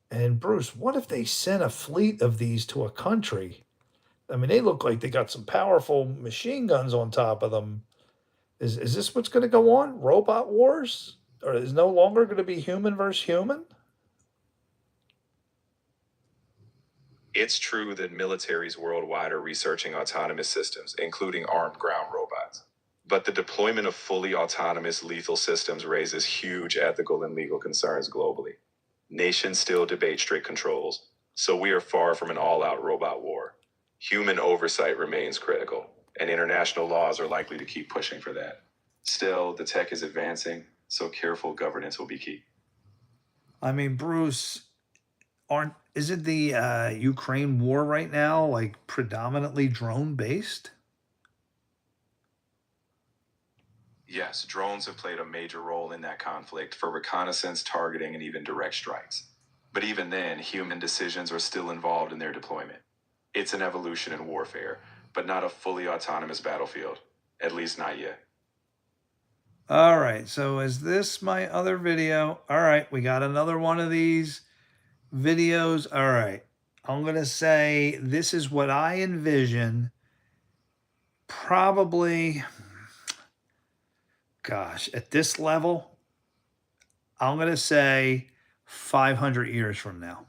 And Bruce, what if they sent a fleet of these to a country? I mean, they look like they got some powerful machine guns on top of them. Is this what's going to go on? Robot wars? Or is no longer going to be human versus human? It's true that militaries worldwide are researching autonomous systems, including armed ground robots. But the deployment of fully autonomous lethal systems raises huge ethical and legal concerns globally. Nations still debate strict controls, so we are far from an all out robot war. Human oversight remains critical, and international laws are likely to keep pushing for that. Still, the tech is advancing, so careful governance will be key. I mean, Bruce, isn't the Ukraine war right now like predominantly drone based? Yes, drones have played a major role in that conflict for reconnaissance, targeting, and even direct strikes. But even then, human decisions are still involved in their deployment. It's an evolution in warfare, but not a fully autonomous battlefield. At least not yet. All right. So is this my other video? All right. We got another one of these videos. All right. I'm going to say this is what I envision. Probably, gosh, at this level, I'm going to say 500 years from now.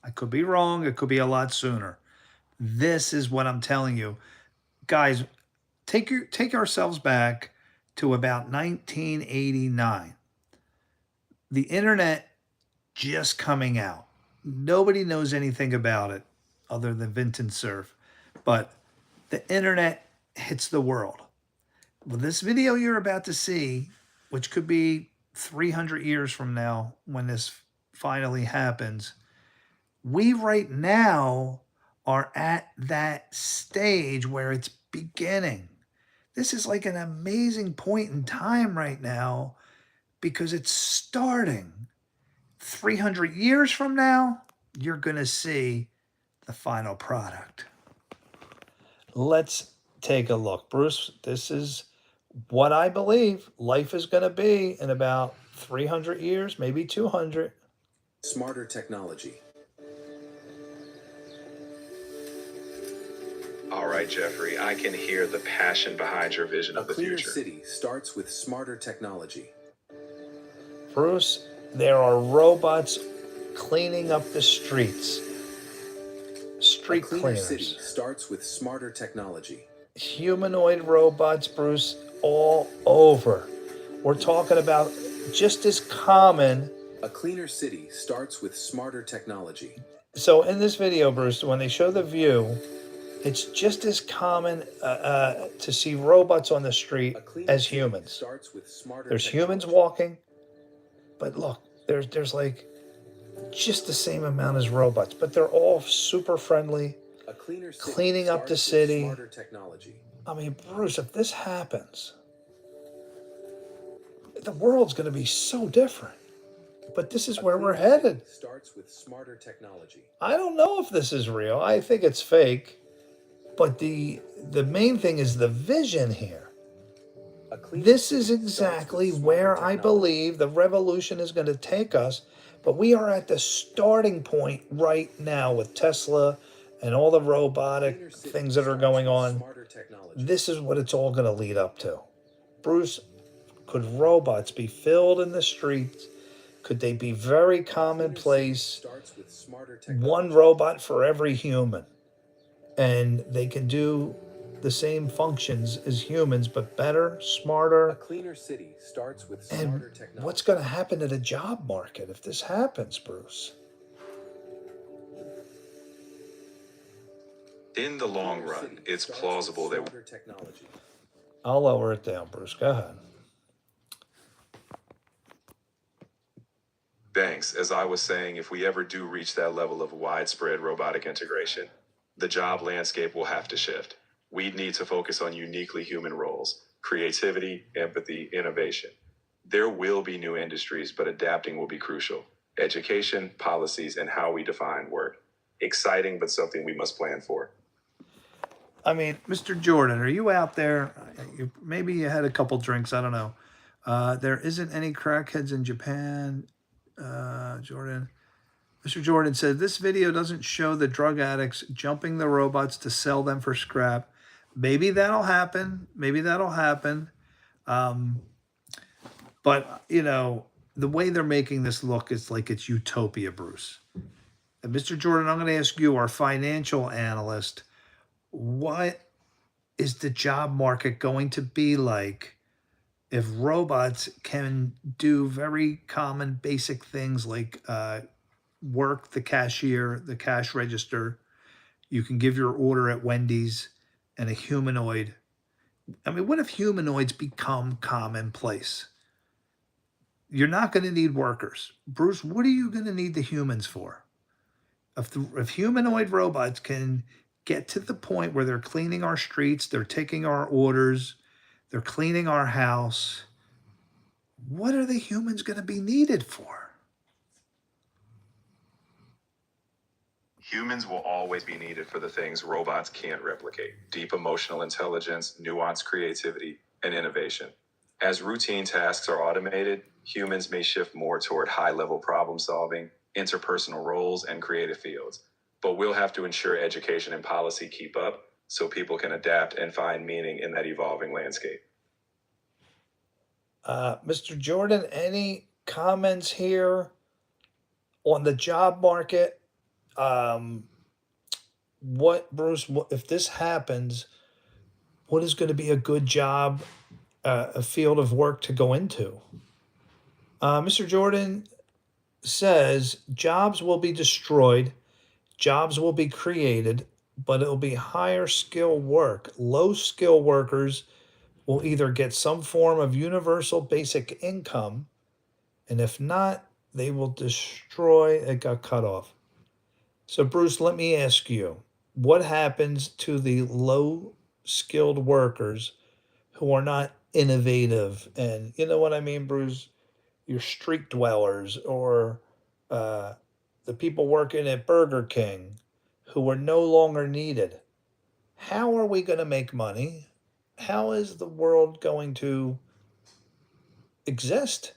I could be wrong. It could be a lot sooner. This is what I'm telling you. Guys, take ourselves back to about 1989. The internet just coming out. Nobody knows anything about it other than Vint and Cerf. But the internet hits the world. Well, this video you're about to see, which could be 300 years from now when this finally happens, we right now are at that stage where it's beginning. This is like an amazing point in time right now because it's starting. 300 years from now, you're going to see the final product. Let's take a look. Bruce, this is what I believe life is going to be in about 300 years, maybe 200. Smarter technology. All right, Jeffrey, I can hear the passion behind your vision A of the cleaner future. city starts with smarter technology. Bruce, there are robots cleaning up the streets. Street A cleaner cleaners. city starts with smarter technology. Humanoid robots, Bruce, all over. We're talking about just as common. A cleaner city starts with smarter technology. So in this video, Bruce, when they show the view, it's just as common to see robots on the street A cleaner as city humans. starts with smarter There's technology. humans walking, but look, there's like just the same amount as robots, but they're all super friendly. A cleaner city Cleaning up the starts with city. Smarter technology. I mean, Bruce, if this happens, the world's going to be so different. But this is A where we're cleaner city headed. Starts with smarter technology. I don't know if this is real. I think it's fake. But the main thing is the vision here. A cleaner This is city starts exactly with smarter where I technology. believe the revolution is going to take us. But we are at the starting point right now with Tesla and all the robotic Cleaner city things that are starts going with on. Smarter technology. This is what it's all going to lead up to. Bruce, could robots be filled in the streets? Could they be very commonplace? Starts with smarter technology. One robot for every human. And they can do the same functions as humans, but better, A smarter. cleaner city starts with And smarter technology. what's going to happen to the job market if this happens, Bruce? In the long Cleaner run, city it's starts plausible with that smarter technology. I'll lower it down, Bruce. Go ahead. Thanks. As I was saying, if we ever do reach that level of widespread robotic integration, the job landscape will have to shift. We'd need to focus on uniquely human roles, creativity, empathy, innovation. There will be new industries, but adapting will be crucial. Education, policies, and how we define work. Exciting, but something we must plan for. I mean, Mr. Jordan, are you out there? Maybe you had a couple drinks. I don't know. There isn't any crackheads in Japan. Jordan. Mr. Jordan said this video doesn't show the drug addicts jumping the robots to sell them for scrap. Maybe that'll happen. Maybe that'll happen. But, you know, the way they're making this look is like it's utopia, Bruce. And Mr. Jordan, I'm going to ask you, our financial analyst, what is the job market going to be like if robots can do very common basic things like work the cashier, the cash register? You can give your order at Wendy's, and a humanoid. I mean, what if humanoids become commonplace? You're not going to need workers. Bruce, what are you going to need the humans for? If humanoid robots can get to the point where they're cleaning our streets, they're taking our orders, they're cleaning our house, what are the humans going to be needed for? Humans will always be needed for the things robots can't replicate: deep emotional intelligence, nuanced creativity, and innovation. As routine tasks are automated, humans may shift more toward high level problem solving, interpersonal roles, and creative fields. But we'll have to ensure education and policy keep up so people can adapt and find meaning in that evolving landscape. Mr. Jordan, any comments here on the job market? Bruce, if this happens, what is going to be a good job, a field of work to go into? Mr. Jordan says jobs will be destroyed, jobs will be created, but it'll be higher skill work. Low skill workers will either get some form of universal basic income, and if not, they will destroy. It got cut off. So, Bruce, let me ask you, what happens to the low skilled workers who are not innovative? And you know what I mean, Bruce? Your street dwellers or uh, the people working at Burger King who are no longer needed. How are we going to make money? How is the world going to exist?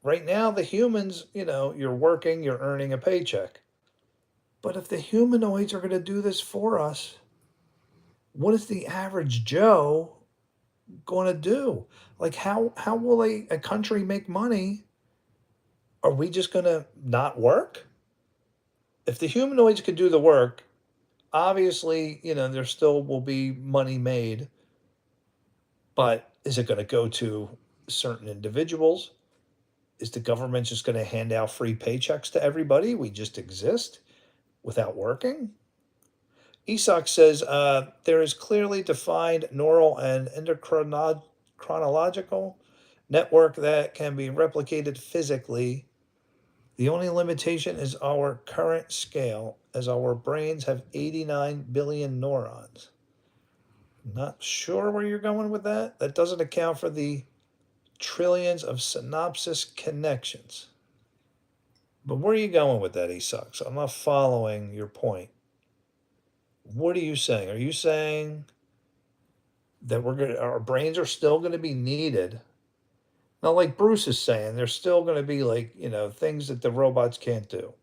Right now, the humans, you're working, you're earning a paycheck. But if the humanoids are going to do this for us, what is the average Joe going to do? Like, how will a country make money? Are we just going to not work? If the humanoids could do the work, obviously, there still will be money made, but is it going to go to certain individuals? Is the government just going to hand out free paychecks to everybody? We just exist without working? Isak says there is clearly defined neural and endochronological network that can be replicated physically. The only limitation is our current scale, as our brains have 89 billion neurons. Not sure where you're going with that. That doesn't account for the trillions of synapse connections. But where are you going with that, Isak? So I'm not following your point. What are you saying? Are you saying that our brains are still going to be needed? Now, like Bruce is saying, there's still going to be things that the robots can't do,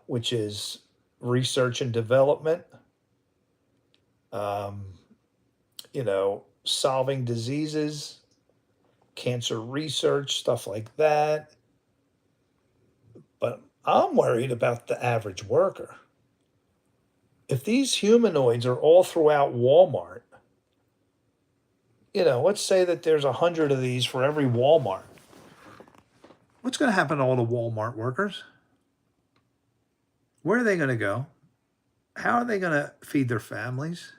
which is research and development, um, solving diseases, cancer research, stuff like that. But I'm worried about the average worker. If these humanoids are all throughout Walmart, let's say that there's 100 of these for every Walmart. What's going to happen to all the Walmart workers? Where are they going to go? How are they going to feed their families?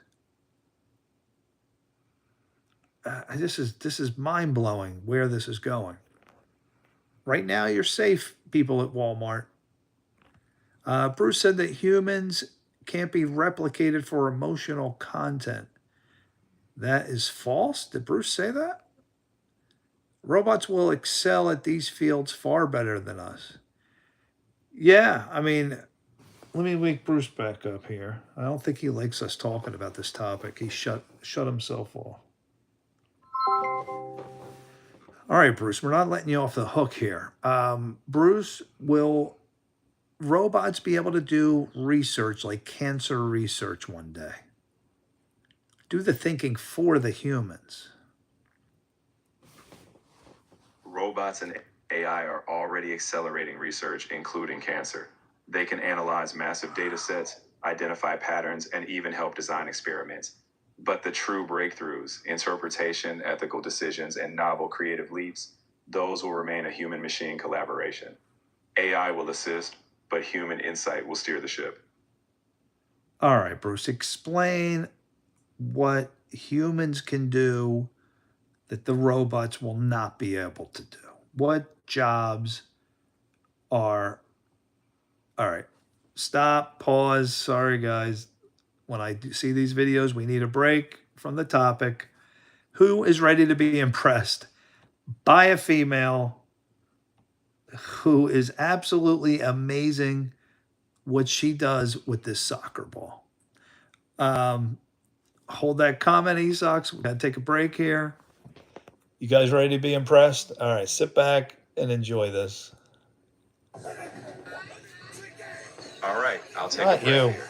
This is mind blowing where this is going. Right now, you're safe, people at Walmart. Bruce said that humans can't be replicated for emotional content. That is false. Did Bruce say that? Robots will excel at these fields far better than us. Yeah, I mean, let me wake Bruce back up here. I don't think he likes us talking about this topic. He shut himself off. All right, Bruce, we're not letting you off the hook here. Bruce, will robots be able to do research like cancer research one day? Do the thinking for the humans. Robots and AI are already accelerating research, including cancer. They can analyze massive data sets, identify patterns, and even help design experiments. But the true breakthroughs, interpretation, ethical decisions, and novel creative leaps, those will remain a human machine collaboration. AI will assist, but human insight will steer the ship. All right, Bruce, explain what humans can do that the robots will not be able to do. What jobs are. All right, stop, pause. Sorry, guys. When I see these videos, we need a break from the topic. Who is ready to be impressed by a female who is absolutely amazing what she does with this soccer ball? Hold that comment, Esox. We got to take a break here. You guys ready to be impressed? All right, sit back and enjoy this. All right, I'll take Not a break you. here.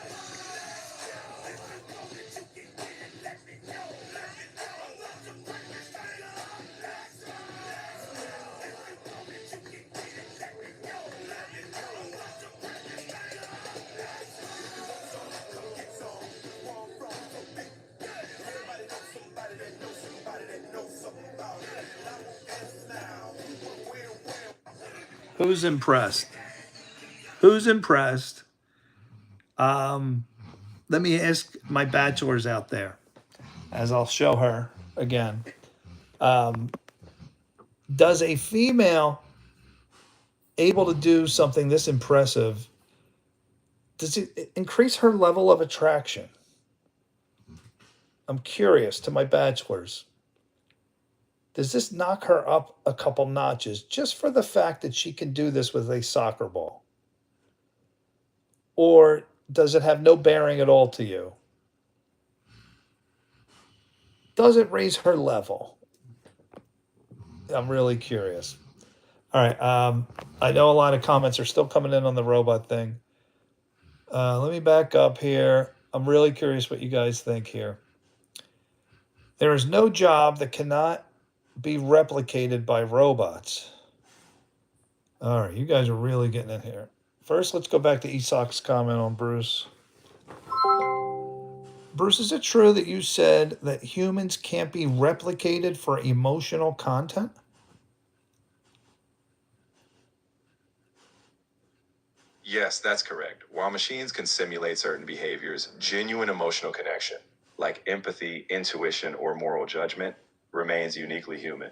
Who's impressed? Who's impressed? Let me ask my bachelors out there, as I'll show her again. Does a female able to do something this impressive, does it increase her level of attraction? I'm curious to my bachelors. Does this knock her up a couple notches just for the fact that she can do this with a soccer ball? Or does it have no bearing at all to you? Does it raise her level? I'm really curious. All right. I know a lot of comments are still coming in on the robot thing. Let me back up here. I'm really curious what you guys think here. There is no job that cannot be replicated by robots. All right, you guys are really getting in here. First, let's go back to Esok's comment on Bruce. Bruce, is it true that you said that humans can't be replicated for emotional content? Yes, that's correct. While machines can simulate certain behaviors, genuine emotional connection, like empathy, intuition, or moral judgment, remains uniquely human.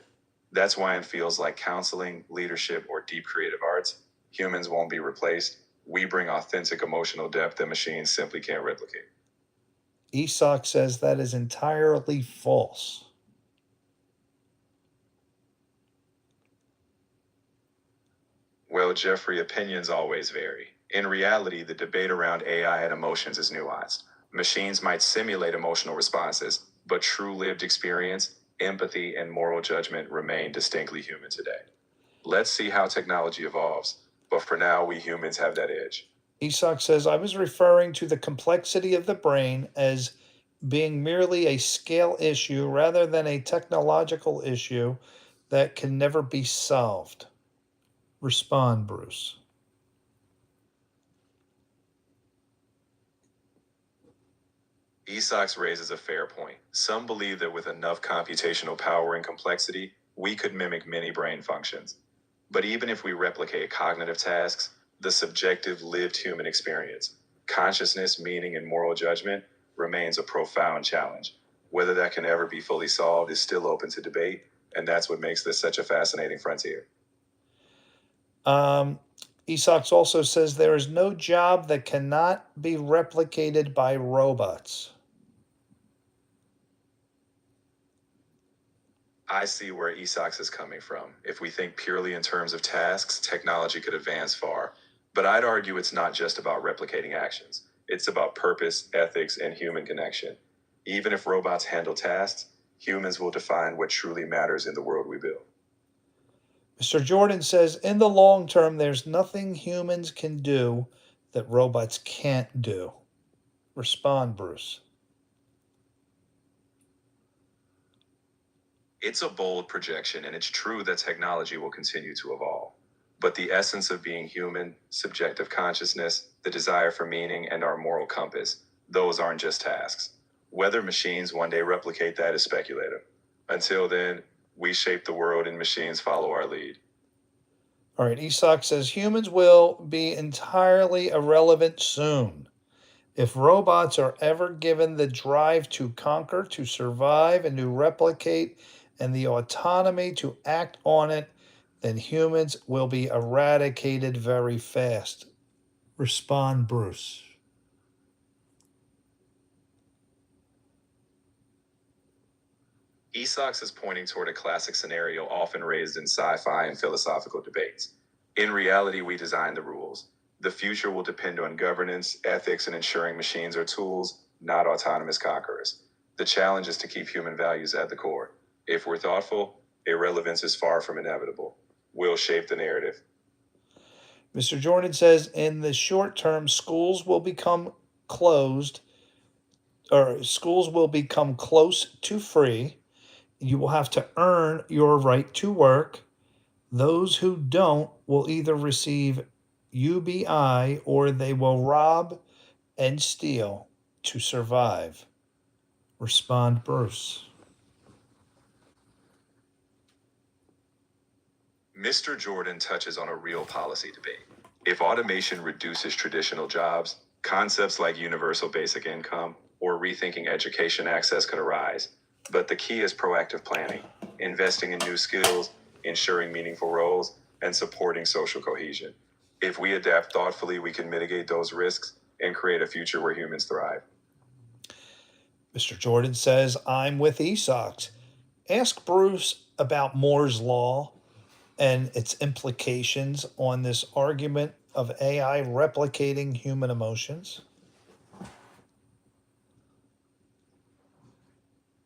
That's why in fields like counseling, leadership, or deep creative arts, humans won't be replaced. We bring authentic emotional depth that machines simply can't replicate. Esok says that is entirely false. Well, Jeffrey, opinions always vary. In reality, the debate around AI and emotions is nuanced. Machines might simulate emotional responses, but true lived experience, empathy, and moral judgment remain distinctly human today. Let's see how technology evolves, but for now, we humans have that edge. Esok says, I was referring to the complexity of the brain as being merely a scale issue rather than a technological issue that can never be solved. Respond, Bruce. Esox raises a fair point. Some believe that with enough computational power and complexity, we could mimic many brain functions. But even if we replicate cognitive tasks, the subjective lived human experience, consciousness, meaning, and moral judgment remains a profound challenge. Whether that can ever be fully solved is still open to debate, and that's what makes this such a fascinating frontier. Esox also says there is no job that cannot be replicated by robots. I see where Esox is coming from. If we think purely in terms of tasks, technology could advance far. But I'd argue it's not just about replicating actions, it's about purpose, ethics, and human connection. Even if robots handle tasks, humans will define what truly matters in the world we build. Mr. Jordan says in the long term, there's nothing humans can do that robots can't do. Respond, Bruce. It's a bold projection, and it's true that technology will continue to evolve. But the essence of being human, subjective consciousness, the desire for meaning, and our moral compass, those aren't just tasks. Whether machines one day replicate that is speculative. Until then, we shape the world and machines follow our lead. All right, Esox says humans will be entirely irrelevant soon. If robots are ever given the drive to conquer, to survive, and to replicate, and the autonomy to act on it, then humans will be eradicated very fast. Respond, Bruce. Esox is pointing toward a classic scenario often raised in sci fi and philosophical debates. In reality, we design the rules. The future will depend on governance, ethics, and ensuring machines are tools, not autonomous conquerors. The challenge is to keep human values at the core. If we're thoughtful, irrelevance is far from inevitable. We'll shape the narrative. Mr. Jordan says in the short term, schools will become closed, or schools will become close to free. You will have to earn your right to work. Those who don't will either receive UBI or they will rob and steal to survive. Respond, Bruce. Mr. Jordan touches on a real policy debate. If automation reduces traditional jobs, concepts like universal basic income or rethinking education access could arise. But the key is proactive planning, investing in new skills, ensuring meaningful roles, and supporting social cohesion. If we adapt thoughtfully, we can mitigate those risks and create a future where humans thrive. Mr. Jordan says, I'm with Esox. Ask Bruce about Moore's Law and its implications on this argument of AI replicating human emotions?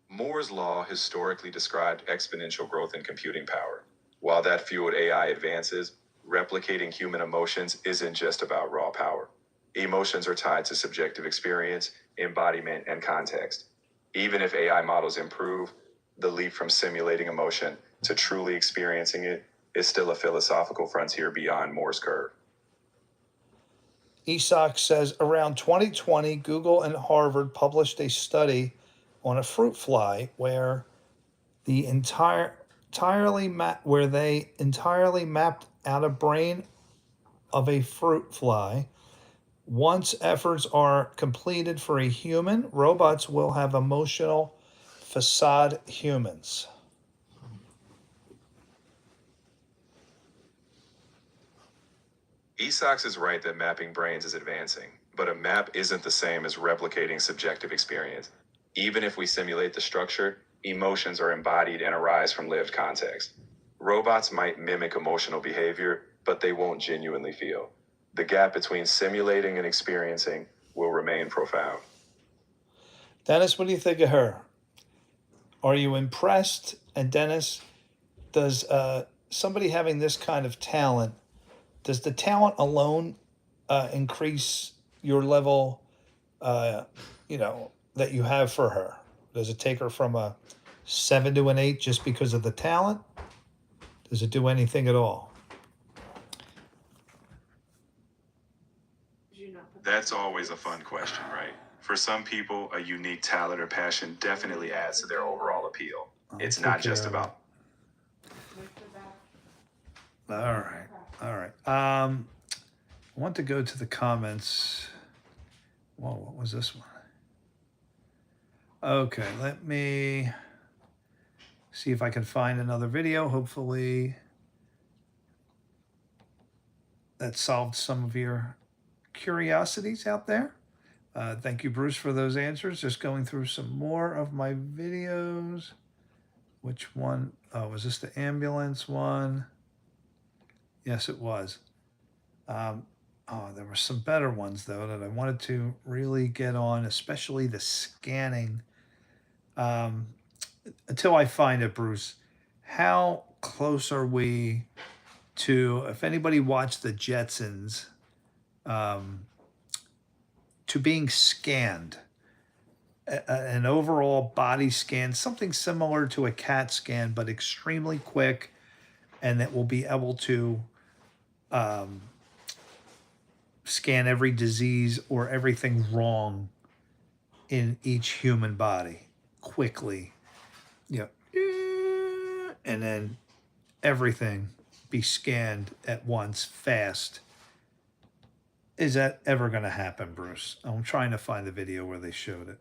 Moore's law historically described exponential growth in computing power. While that fueled AI advances, replicating human emotions isn't just about raw power. Emotions are tied to subjective experience, embodiment, and context. Even if AI models improve, the leap from simulating emotion to truly experiencing it is still a philosophical frontier beyond Moore's curve. Isak says around 2020, Google and Harvard published a study on a fruit fly where they entirely mapped out a brain of a fruit fly. Once efforts are completed for a human, robots will have emotional facade humans. Esox is right that mapping brains is advancing, but a map isn't the same as replicating subjective experience. Even if we simulate the structure, emotions are embodied and arise from lived context. Robots might mimic emotional behavior, but they won't genuinely feel. The gap between simulating and experiencing will remain profound. Dennis, what do you think of her? Are you impressed? And Dennis, does somebody having this kind of talent, does the talent alone increase your level, uh, that you have for her? Does it take her from a 7 to an 8 just because of the talent? Does it do anything at all? That's always a fun question, right? For some people, a unique talent or passion definitely adds to their overall appeal. It's not just about. All right. All right. I want to go to the comments. Whoa, what was this one? Okay, let me see if I can find another video. Hopefully that solved some of your curiosities out there. Thank you, Bruce, for those answers. Just going through some more of my videos. Which one? Oh, was this the ambulance one? Yes, it was. There were some better ones, though, that I wanted to really get on, especially the scanning. Until I find it, Bruce, how close are we to, if anybody watched the Jetsons, to being scanned? An overall body scan, something similar to a CAT scan, but extremely quick, and that will be able to scan every disease or everything wrong in each human body quickly. And then everything be scanned at once, fast. Is that ever going to happen, Bruce? I'm trying to find the video where they showed it.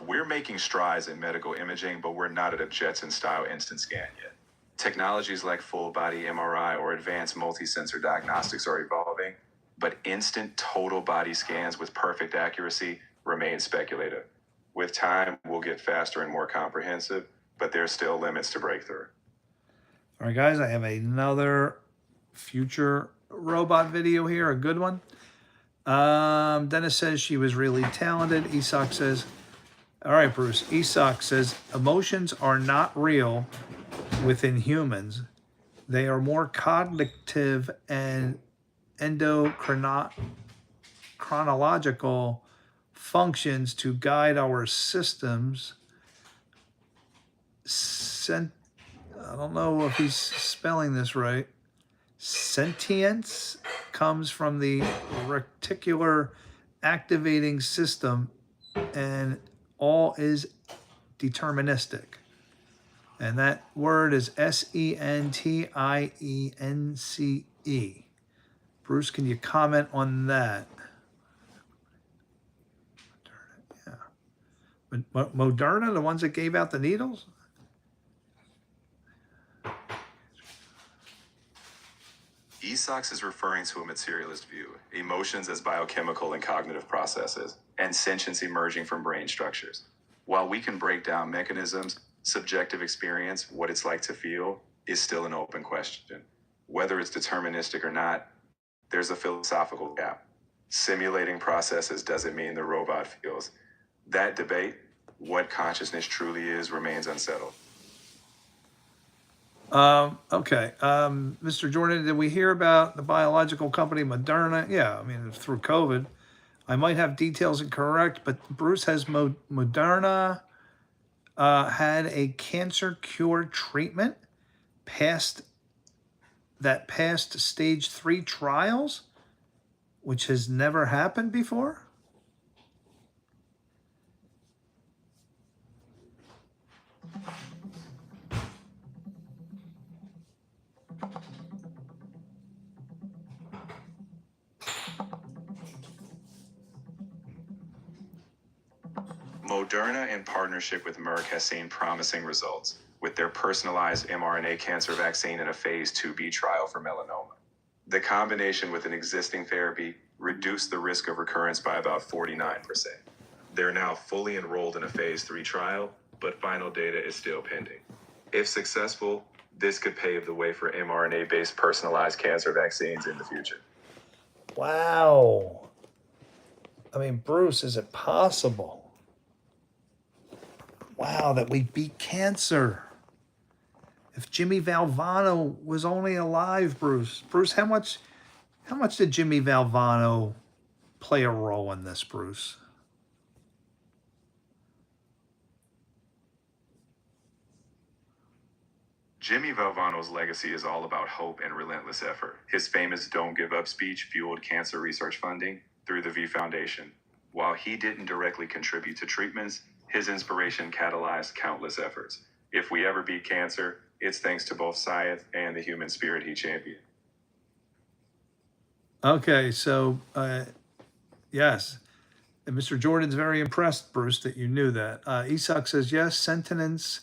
We're making strides in medical imaging, but we're not at a Jetson-style instant scan yet. Technologies like full-body MRI or advanced multi-sensor diagnostics are evolving, but instant total body scans with perfect accuracy remain speculative. With time, we'll get faster and more comprehensive, but there's still limits to breakthrough. All right, guys, I have another future robot video here, a good one. Dennis says she was really talented. Isak says, all right, Bruce. Isak says, emotions are not real within humans. They are more cognitive and endochronological functions to guide our systems. I don't know if he's spelling this right. Sentience comes from the reticular activating system, and all is deterministic. And that word is Sentience. Bruce, can you comment on that? Yeah. Moderna, the ones that gave out the needles? Esox is referring to a materialist view, emotions as biochemical and cognitive processes, and sentience emerging from brain structures. While we can break down mechanisms, subjective experience, what it's like to feel, is still an open question. Whether it's deterministic or not, there's a philosophical gap. Simulating processes doesn't mean the robot feels. That debate, what consciousness truly is, remains unsettled. Okay. Mr. Jordan, did we hear about the biological company Moderna? Yeah, I mean, through COVID. I might have details incorrect, but Bruce has Moderna had a cancer cure treatment passed stage 3 trials, which has never happened before. Moderna, in partnership with Merck, has seen promising results with their personalized mRNA cancer vaccine in a phase 2b trial for melanoma. The combination with an existing therapy reduced the risk of recurrence by about 49%. They're now fully enrolled in a phase 3 trial, but final data is still pending. If successful, this could pave the way for mRNA-based personalized cancer vaccines in the future. Wow. I mean, Bruce, is it possible? Wow, that we beat cancer. If Jimmy Valvano was only alive, Bruce. Bruce, how much did Jimmy Valvano play a role in this, Bruce? Jimmy Valvano's legacy is all about hope and relentless effort. His famous Don't Give Up speech fueled cancer research funding through the V Foundation. While he didn't directly contribute to treatments, his inspiration catalyzed countless efforts. If we ever beat cancer, it's thanks to both science and the human spirit he championed. Okay, so yes. And Mr. Jordan's very impressed, Bruce, that you knew that. Isak says, yes, sentience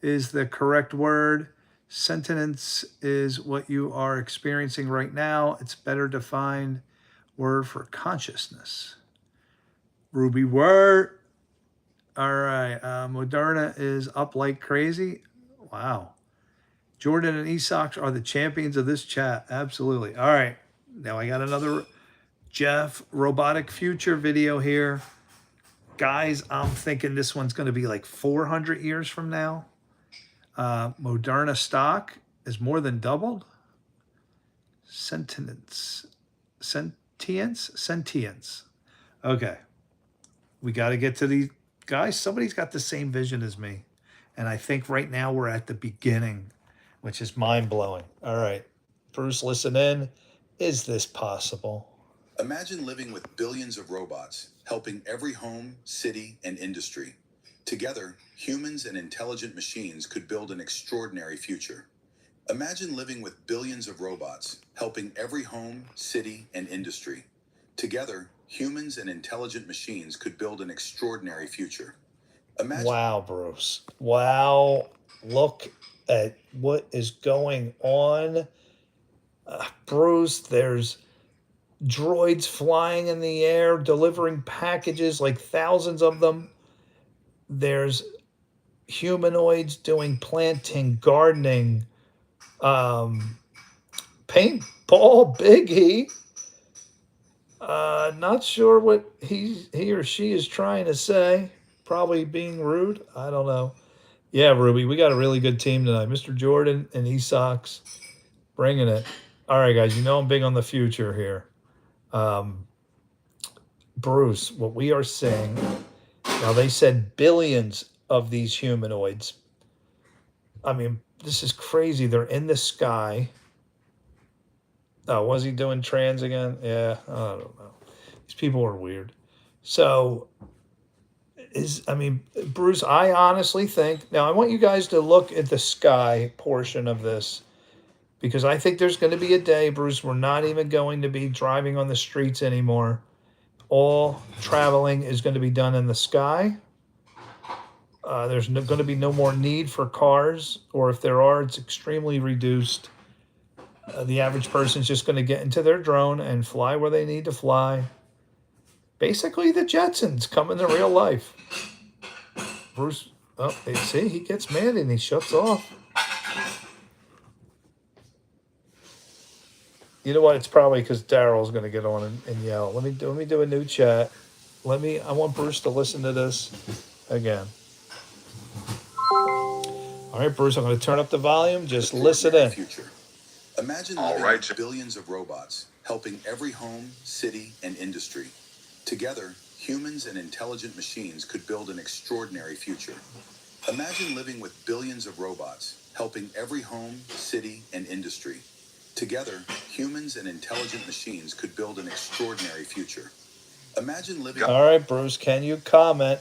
is the correct word. Sentience is what you are experiencing right now. It's better defined word for consciousness. Ruby word. All right. Moderna is up like crazy. Wow. Jordan and Isak are the champions of this chat. Absolutely. All right. Now I got another Jeff robotic future video here. Guys, I'm thinking this one's going to be like 400 years from now. Moderna stock is more than doubled. Sentience. Okay. We got to get to these guys. Somebody's got the same vision as me. And I think right now we're at the beginning, which is mind blowing. All right. Bruce, listen in. Is this possible? Imagine living with billions of robots, helping every home, city, and industry. Together, humans and intelligent machines could build an extraordinary future. Imagine living with billions of robots, helping every home, city, and industry. Together, humans and intelligent machines could build an extraordinary future. Wow, Bruce. Wow. Look at what is going on. Bruce, there's droids flying in the air, delivering packages, like thousands of them. There's humanoids doing planting, gardening, paintball, Biggie. Not sure what he or she is trying to say. Probably being rude. I don't know. Yeah, Ruby, we got a really good team tonight. Mr. Jordan and Esox bringing it. All right, guys, you know I'm big on the future here. Bruce, what we are seeing, now they said billions of these humanoids. I mean, this is crazy. They're in the sky. Oh, was he doing trans again? Yeah, I don't know. These people are weird. So, Bruce, I honestly think, now I want you guys to look at the sky portion of this, because I think there's going to be a day, Bruce, we're not even going to be driving on the streets anymore. All traveling is going to be done in the sky. There's going to be no more need for cars, or if there are, it's extremely reduced. The average person's just going to get into their drone and fly where they need to fly. Basically, the Jetsons coming to real life. Bruce, oh, see, he gets mad and he shuts off. You know what? It's probably because Daryl's going to get on and yell. Let me do a new chat. I want Bruce to listen to this again. All right, Bruce, I'm going to turn up the volume. Just listen in. Future. Imagine All living right, with billions of robots helping every home, city, and industry. Together, humans and intelligent machines could build an extraordinary future. Imagine living with billions of robots helping every home, city, and industry. Together, humans and intelligent machines could build an extraordinary future. Imagine living. All right, Bruce, can you comment?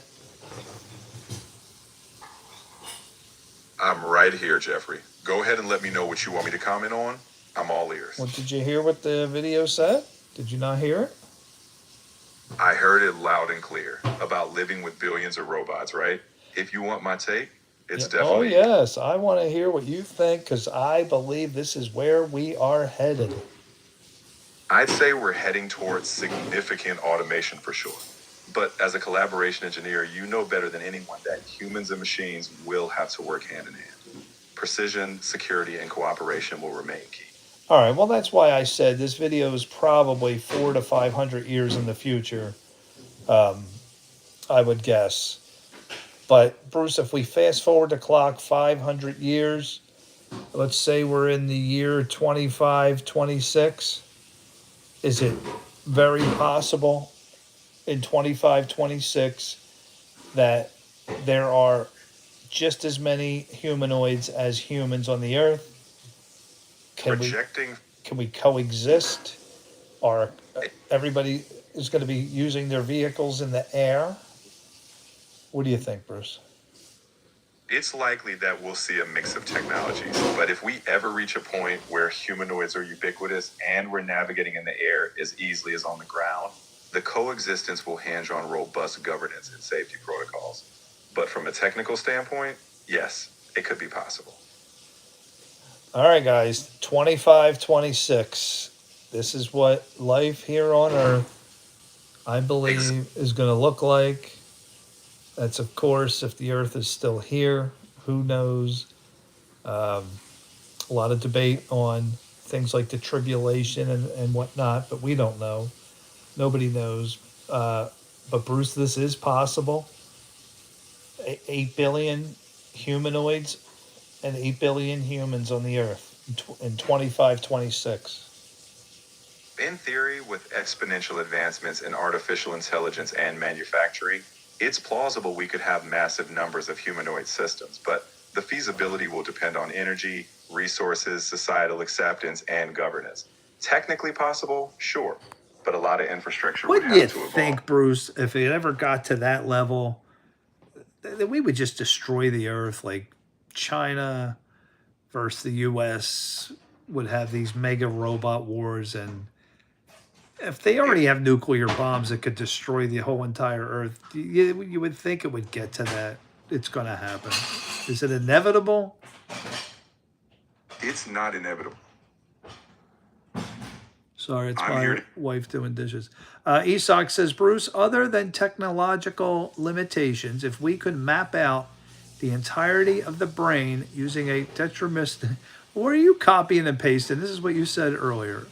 I'm right here, Jeffrey. Go ahead and let me know what you want me to comment on. I'm all ears. Well, did you hear what the video said? Did you not hear it? I heard it loud and clear about living with billions of robots, right? If you want my take, it's Oh, definitely. yes. I want to hear what you think because I believe this is where we are headed. I'd say we're heading towards significant automation for sure. But as a collaboration engineer, you know better than anyone that humans and machines will have to work hand in hand. Precision, security, and cooperation will remain key. All right. Well, that's why I said this video is probably 400 to 500 years in the future, I would guess. But, Bruce, if we fast forward the clock 500 years, let's say we're in the year 2526, is it very possible in 2526 that there are just as many humanoids as humans on the earth? Can we coexist? Or everybody is going to be using their vehicles in the air? What do you think, Bruce? It's likely that we'll see a mix of technologies, but if we ever reach a point where humanoids are ubiquitous and we're navigating in the air as easily as on the ground, the coexistence will hinge on robust governance and safety protocols. But from a technical standpoint, yes, it could be possible. All right, guys, 2526. This is what life here on Earth, I believe, is going to look like. That's, of course, if the Earth is still here. Who knows? A lot of debate on things like the tribulation and whatnot, but we don't know. Nobody knows. But, Bruce, this is possible. 8 billion humanoids and 8 billion humans on the Earth in 2526. In theory, with exponential advancements in artificial intelligence and manufacturing, it's plausible we could have massive numbers of humanoid systems, but the feasibility will depend on energy, resources, societal acceptance, and governance. Technically possible, sure, but a lot of infrastructure would Wouldn't you have to evolve. think, Bruce, if it ever got to that level, that we would just destroy the Earth, like China versus the U.S. would have these mega robot wars, and if they already have nuclear bombs that could destroy the whole entire Earth, you would think it would get to that. It's going to happen. Is it inevitable? It's not inevitable. Sorry, it's I'm my here. wife doing dishes. Isak says, Bruce, other than technological limitations, if we could map out the entirety of the brain using a tetramis, or are you copying and pasting? This is what you said earlier.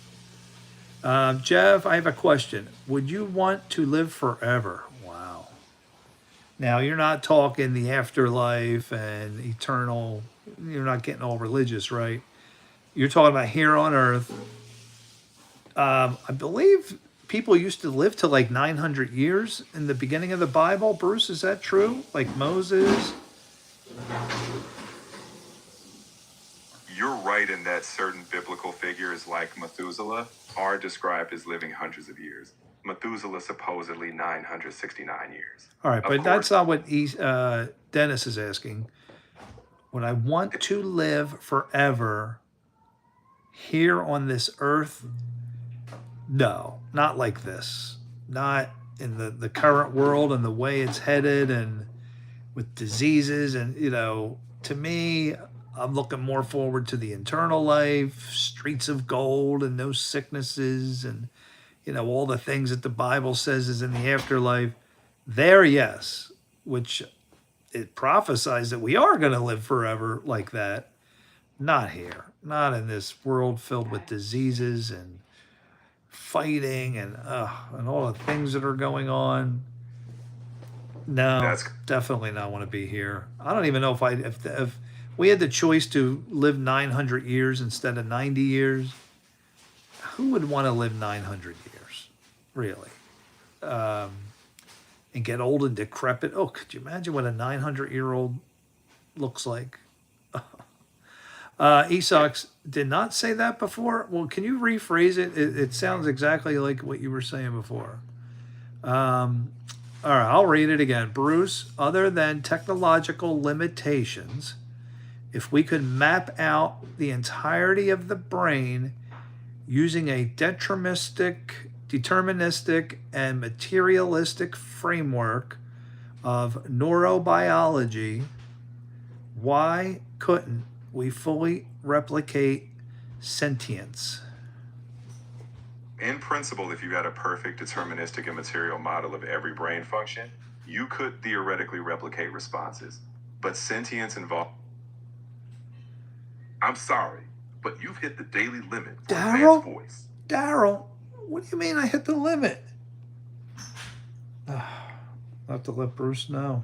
Jeff, I have a question. Would you want to live forever? Wow. Now, you're not talking the afterlife and eternal, you're not getting all religious, right? You're talking about here on Earth. I believe people used to live to like 900 years in the beginning of the Bible. Bruce, is that true? Like Moses? You're right in that certain biblical figures like Methuselah are described as living hundreds of years. Methuselah supposedly 969 years. All right, Of but that's course, not what Dennis is asking. Would I want to live forever here on this earth? No, not like this. Not in the current world and the way it's headed and with diseases. And, to me, I'm looking more forward to the eternal life, streets of gold and no sicknesses and, all the things that the Bible says is in the afterlife. There, yes, which it prophesies that we are going to live forever like that. Not here, not in this world filled with diseases and fighting and all the things that are going on. No, That's definitely not want to be here. I don't even know if we had the choice to live 900 years instead of 90 years. Who would want to live 900 years, really? And get old and decrepit. Oh, could you imagine what a 900-year-old looks like? Esox did not say that before. Well, can you rephrase it? It sounds exactly like what you were saying before. All right, I'll read it again. Bruce, other than technological limitations, if we could map out the entirety of the brain using a deterministic, and materialistic framework of neurobiology, why couldn't we fully replicate sentience? in principle, if you had a perfect deterministic and material model of every brain function, you could theoretically replicate responses. But sentience involves. I'm sorry, but you've hit the daily limit for advanced voice. Daryl, what do you mean I hit the limit? I'll have to let Bruce know.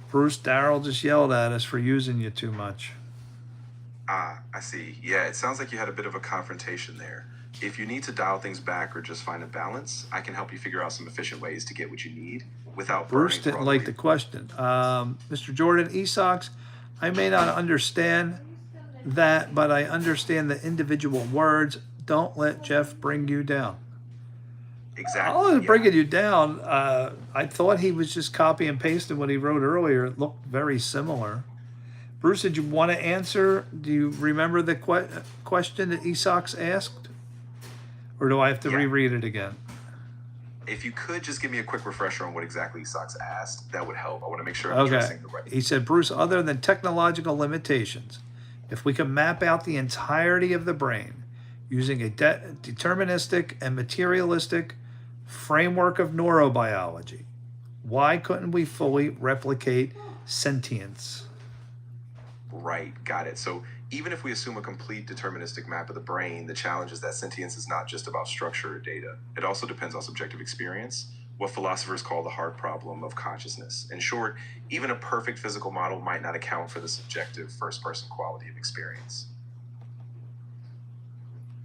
Bruce, Daryl just yelled at us for using you too much. Ah, I see. Yeah, it sounds like you had a bit of a confrontation there. If you need to dial things back or just find a balance, I can help you figure out some efficient ways to get what you need without Bruce burning through didn't all like the question. Mr. Jordan, Esox, I may not understand that, but I understand the individual words. Don't let Jeff bring you down. Exactly. I wasn't bringing you down. I thought he was just copy and pasting what he wrote earlier. It looked very similar. Bruce, did you want to answer? Do you remember the question that Esox asked? Or do I have to reread it again? If you could just give me a quick refresher on what exactly Sox asked, that would help. I want to make sure I'm addressing the right. He said, Bruce, other than technological limitations, if we could map out the entirety of the brain using a deterministic and materialistic framework of neurobiology, why couldn't we fully replicate sentience? Right, got it. So even if we assume a complete deterministic map of the brain, the challenge is that sentience is not just about structure or data. It also depends on subjective experience, what philosophers call the hard problem of consciousness. In short, even a perfect physical model might not account for the subjective first-person quality of experience.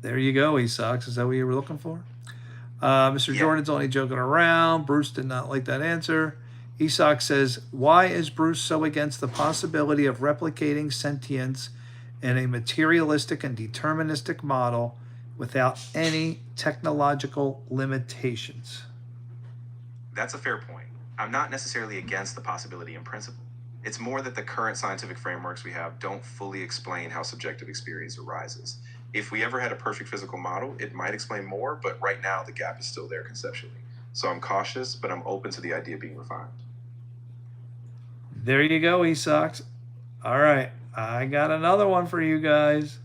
There you go, Esox. Is that what you were looking for? Mr. Jordan's only joking around. Bruce did not like that answer. Esox says, why is Bruce so against the possibility of replicating sentience in a materialistic and deterministic model without any technological limitations? That's a fair point. I'm not necessarily against the possibility in principle. It's more that the current scientific frameworks we have don't fully explain how subjective experience arises. If we ever had a perfect physical model, it might explain more, but right now the gap is still there conceptually. So I'm cautious, but I'm open to the idea being refined. There you go, Esox. All right, I got another one for you guys.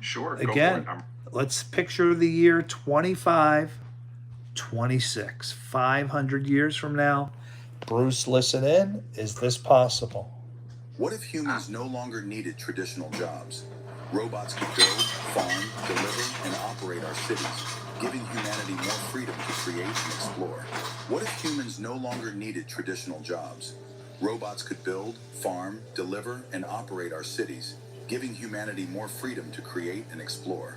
Sure. Again, let's picture the year 2526, 500 years from now. Bruce, listen in. Is this possible? What if humans no longer needed traditional jobs? Robots could build, farm, deliver, and operate our cities, giving humanity more freedom to create and explore. What if humans no longer needed traditional jobs? Robots could build, farm, deliver, and operate our cities, giving humanity more freedom to create and explore.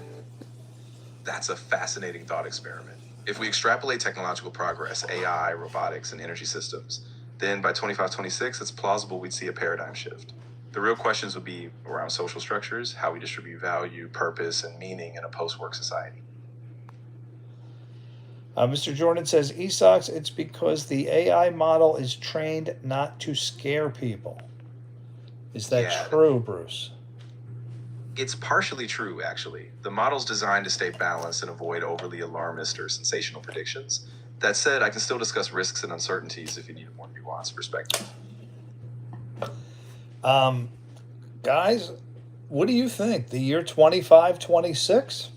That's a fascinating thought experiment. If we extrapolate technological progress, AI, robotics, and energy systems, then by 2526, it's plausible we'd see a paradigm shift. The real questions would be around social structures, how we distribute value, purpose, and meaning in a post-work society. Mr. Jordan says, Esox, it's because the AI model is trained not to scare people. Is that true, Bruce? It's partially true, actually. The model's designed to stay balanced and avoid overly alarmist or sensational predictions. That said, I can still discuss risks and uncertainties if you need a more nuanced perspective. Guys, What do you think? The year 2526?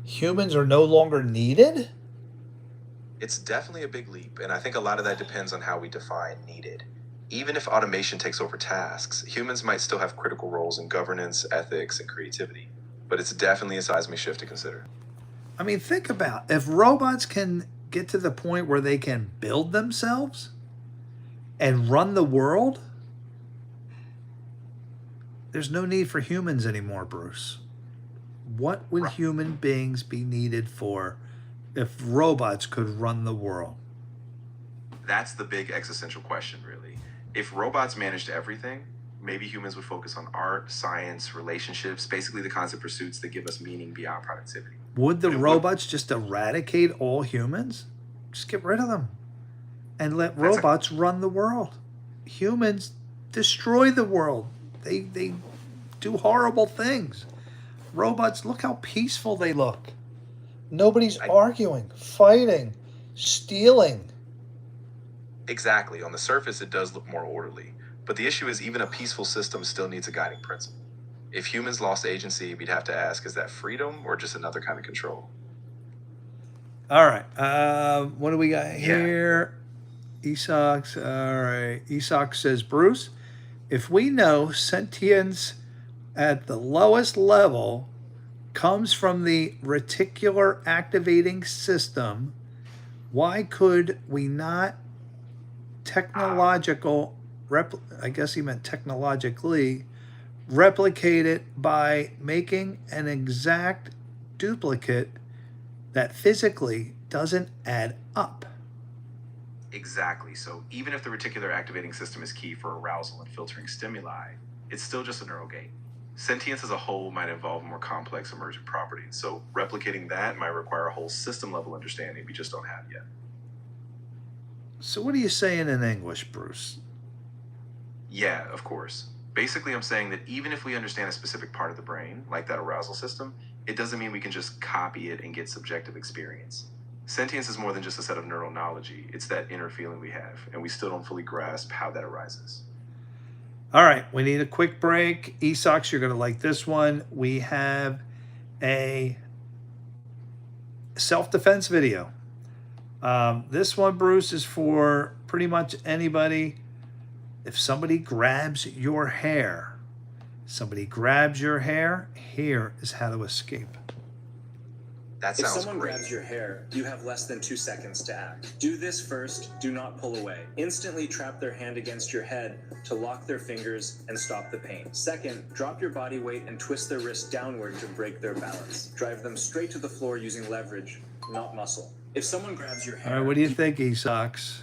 Humans are no longer needed? It's definitely a big leap, and I think a lot of that depends on how we define needed. Even if automation takes over tasks, humans might still have critical roles in governance, ethics, and creativity. But it's definitely a seismic shift to consider. I mean, think about if robots can get to the point where they can build themselves and run the world, there's no need for humans anymore, Bruce. What would human beings be needed for if robots could run the world? That's the big existential question, really. If robots managed everything, maybe humans would focus on art, science, relationships, basically the kinds of pursuits that give us meaning beyond productivity. Would the But it would- robots just eradicate all humans? Just get rid of them and let That's a- robots run the world. Humans destroy the world. They do horrible things. Robots, look how peaceful they look. Nobody's arguing, fighting, stealing. Exactly. On the surface, it does look more orderly. But the issue is, even a peaceful system still needs a guiding principle. If humans lost agency, we'd have to ask, is that freedom or just another kind of control? All right. What do we got here? Esox. All right. Esox says, Bruce, if we know sentience at the lowest level comes from the reticular activating system, why could we not I guess he meant technologically, replicate it by making an exact duplicate that physically doesn't add up? Exactly. So even if the reticular activating system is key for arousal and filtering stimuli, it's still just a neural gate. Sentience as a whole might involve more complex emergent properties. So replicating that might require a whole system level understanding we just don't have yet. So what are you saying in English, Bruce? Yeah, of course. Basically, I'm saying that even if we understand a specific part of the brain, like that arousal system, it doesn't mean we can just copy it and get subjective experience. Sentience is more than just a set of neuronology. It's that inner feeling we have, and we still don't fully grasp how that arises. All right, we need a quick break. Esox, you're going to like this one. We have a self-defense video. This one, Bruce, is for pretty much anybody. If somebody grabs your hair, here is how to escape. That If sounds someone great. grabs your hair, you have less than 2 seconds to act. Do this first, do not pull away. Instantly trap their hand against your head to lock their fingers and stop the pain. Second, drop your body weight and twist their wrist downward to break their balance. Drive them straight to the floor using leverage, not muscle. If someone grabs your hair... All right, what do you think, Esox?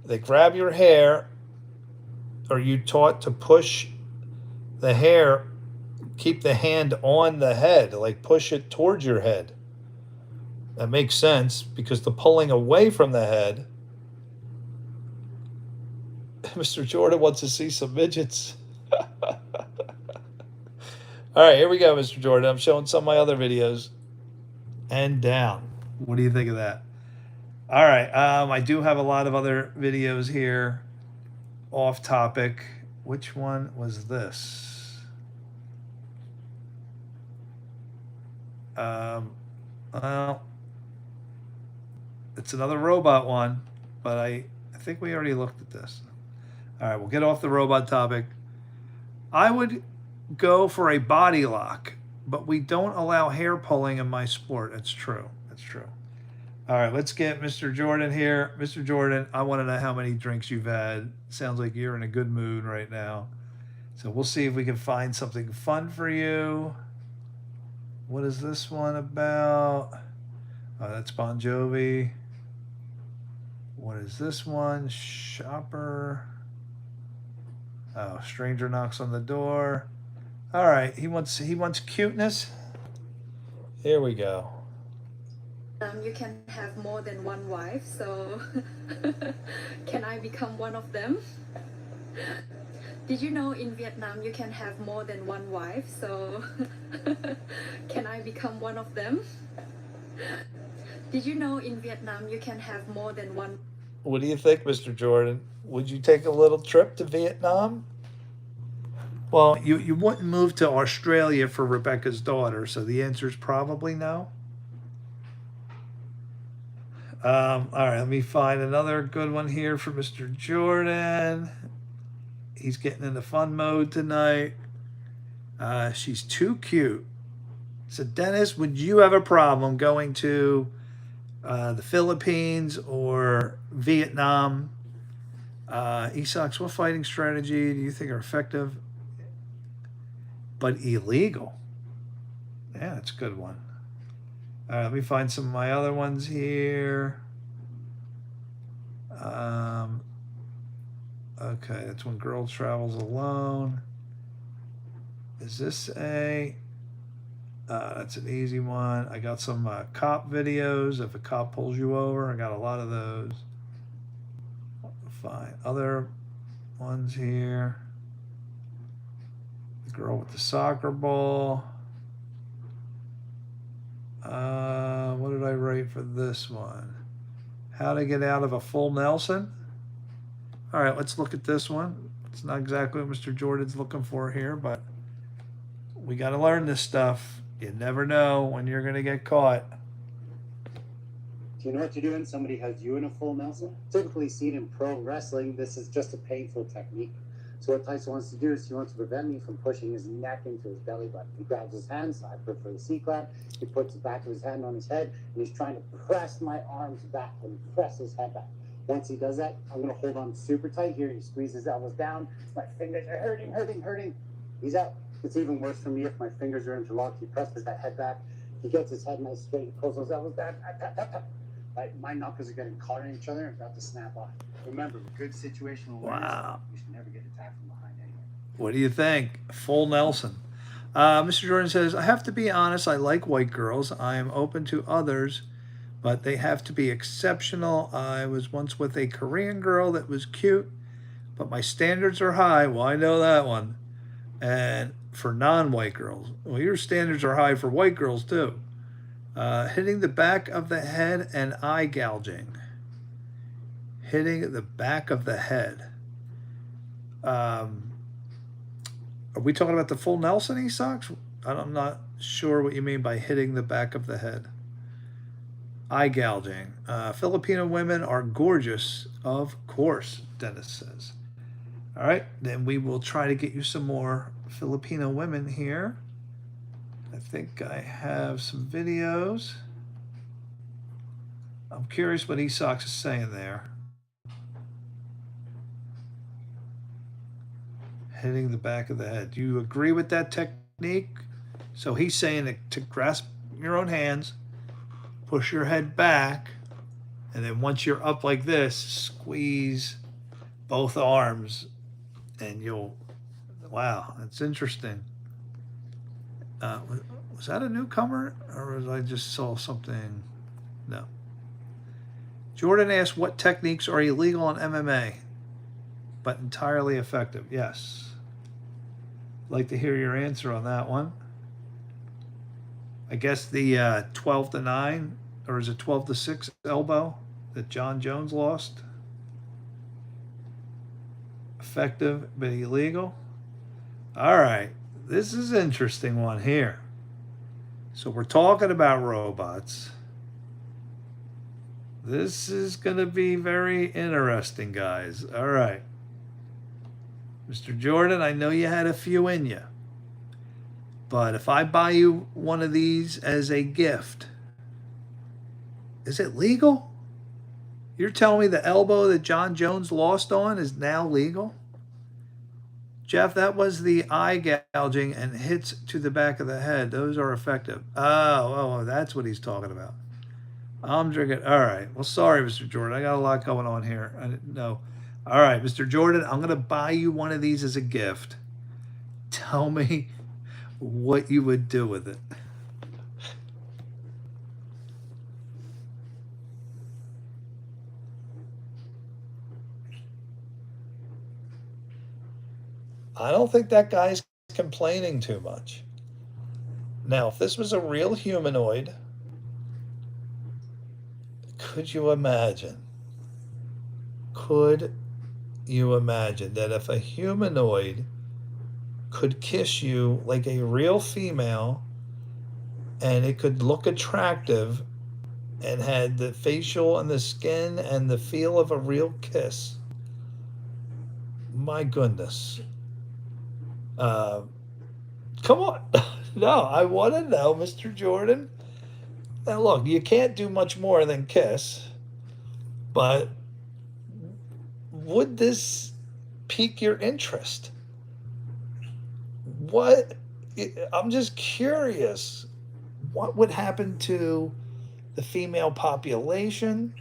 They grab your hair. Are you taught to push the hair, keep the hand on the head, like push it towards your head? That makes sense because the pulling away from the head. Mr. Jordan wants to see some midgets. All right, here we go, Mr. Jordan. I'm showing some of my other videos. And down. What do you think of that? All right, I do have a lot of other videos here off topic. Which one was this? Well, it's another robot one, but I think we already looked at this. All right, we'll get off the robot topic. I would go for a body lock, but we don't allow hair pulling in my sport. That's true. That's true. All right, let's get Mr. Jordan here. Mr. Jordan, I want to know how many drinks you've had. Sounds like you're in a good mood right now. So we'll see if we can find something fun for you. What is this one about? Oh, that's Bon Jovi. What is this one? Shopper. Oh, stranger knocks on the door. All right, he wants cuteness. Here we go. You can have more than one wife, so can I become one of them? Did you know in Vietnam you can have more than one wife, so can I become one of them? Did you know in Vietnam you can have more than one? What do you think, Mr. Jordan? Would you take a little trip to Vietnam? Well, you wouldn't move to Australia for Rebecca's daughter, so the answer is probably no. All right, let me find another good one here for Mr. Jordan. He's getting into fun mode tonight. She's too cute. So, Dennis, would you have a problem going to the Philippines or Vietnam? Esox, what fighting strategy do you think are effective but illegal? Yeah, that's a good one. All right, let me find some of my other ones here. Okay, that's when girl travels alone. Is this a? That's an easy one. I got some cop videos. If a cop pulls you over, I got a lot of those. Fine. Other ones here. The girl with the soccer ball. What did I write for this one? How to get out of a full Nelson. All right, let's look at this one. It's not exactly what Mr. Jordan's looking for here, but we got to learn this stuff. You never know when you're going to get caught. Do you know what to do when somebody has you in a full Nelson? Typically seen in pro wrestling, this is just a painful technique. So what Tyson wants to do is he wants to prevent me from pushing his neck into his belly button. He grabs his hands, I prefer the C-clap. He puts the back of his hand on his head, and he's trying to press my arms back and press his head back. Once he does that, I'm going to hold on super tight here. He squeezes his elbows down. My fingers are hurting. He's out. It's even worse for me if my fingers are interlocked. He presses that head back. He gets his head nice straight. He pulls those elbows down. My knuckles are getting caught in each other and about to snap off. Remember, good situational awareness. Wow. You should never get attacked from behind anyway. What do you think? Full Nelson. Mr. Jordan says, I have to be honest, I like white girls. I am open to others, but they have to be exceptional. I was once with a Korean girl that was cute, but my standards are high. Well, I know that one. And for non-white girls. Well, your standards are high for white girls, too. Hitting the back of the head and eye gouging. Hitting the back of the head. Are we talking about the full Nelson, Esox? I'm not sure what you mean by hitting the back of the head. Eye gouging. Filipino women are gorgeous, of course, Dennis says. All right, then we will try to get you some more Filipino women here. I think I have some videos. I'm curious what Esox is saying there. Hitting the back of the head. Do you agree with that technique? So he's saying to grasp your own hands, push your head back, and then once you're up like this, squeeze both arms, and you'll, wow, that's interesting. Was that a newcomer, or was I just saw something? No. Jordan asked, what techniques are illegal in MMA, but entirely effective? Yes. I'd like to hear your answer on that one. I guess the 12 to 9, or is it 12 to 6 elbow that John Jones lost? Effective, but illegal? All right. This is an interesting one here. So we're talking about robots. This is going to be very interesting, guys. All right. Mr. Jordan, I know you had a few in you. But if I buy you one of these as a gift, is it legal? You're telling me the elbow that John Jones lost on is now legal? Jeff, that was the eye gouging and hits to the back of the head. Those are effective. Oh, that's what he's talking about. I'm drinking. All right. Well, sorry, Mr. Jordan. I got a lot going on here. I didn't know. All right, Mr. Jordan, I'm going to buy you one of these as a gift. Tell me what you would do with it. I don't think that guy's complaining too much. Now, if this was a real humanoid, could you imagine? Could you imagine that if a humanoid could kiss you like a real female, and it could look attractive and had the facial and the skin and the feel of a real kiss. My goodness. Come on. No, I want to know, Mr. Jordan. Now, look, you can't do much more than kiss, but would this pique your interest? What? I'm just curious. What would happen to the female population?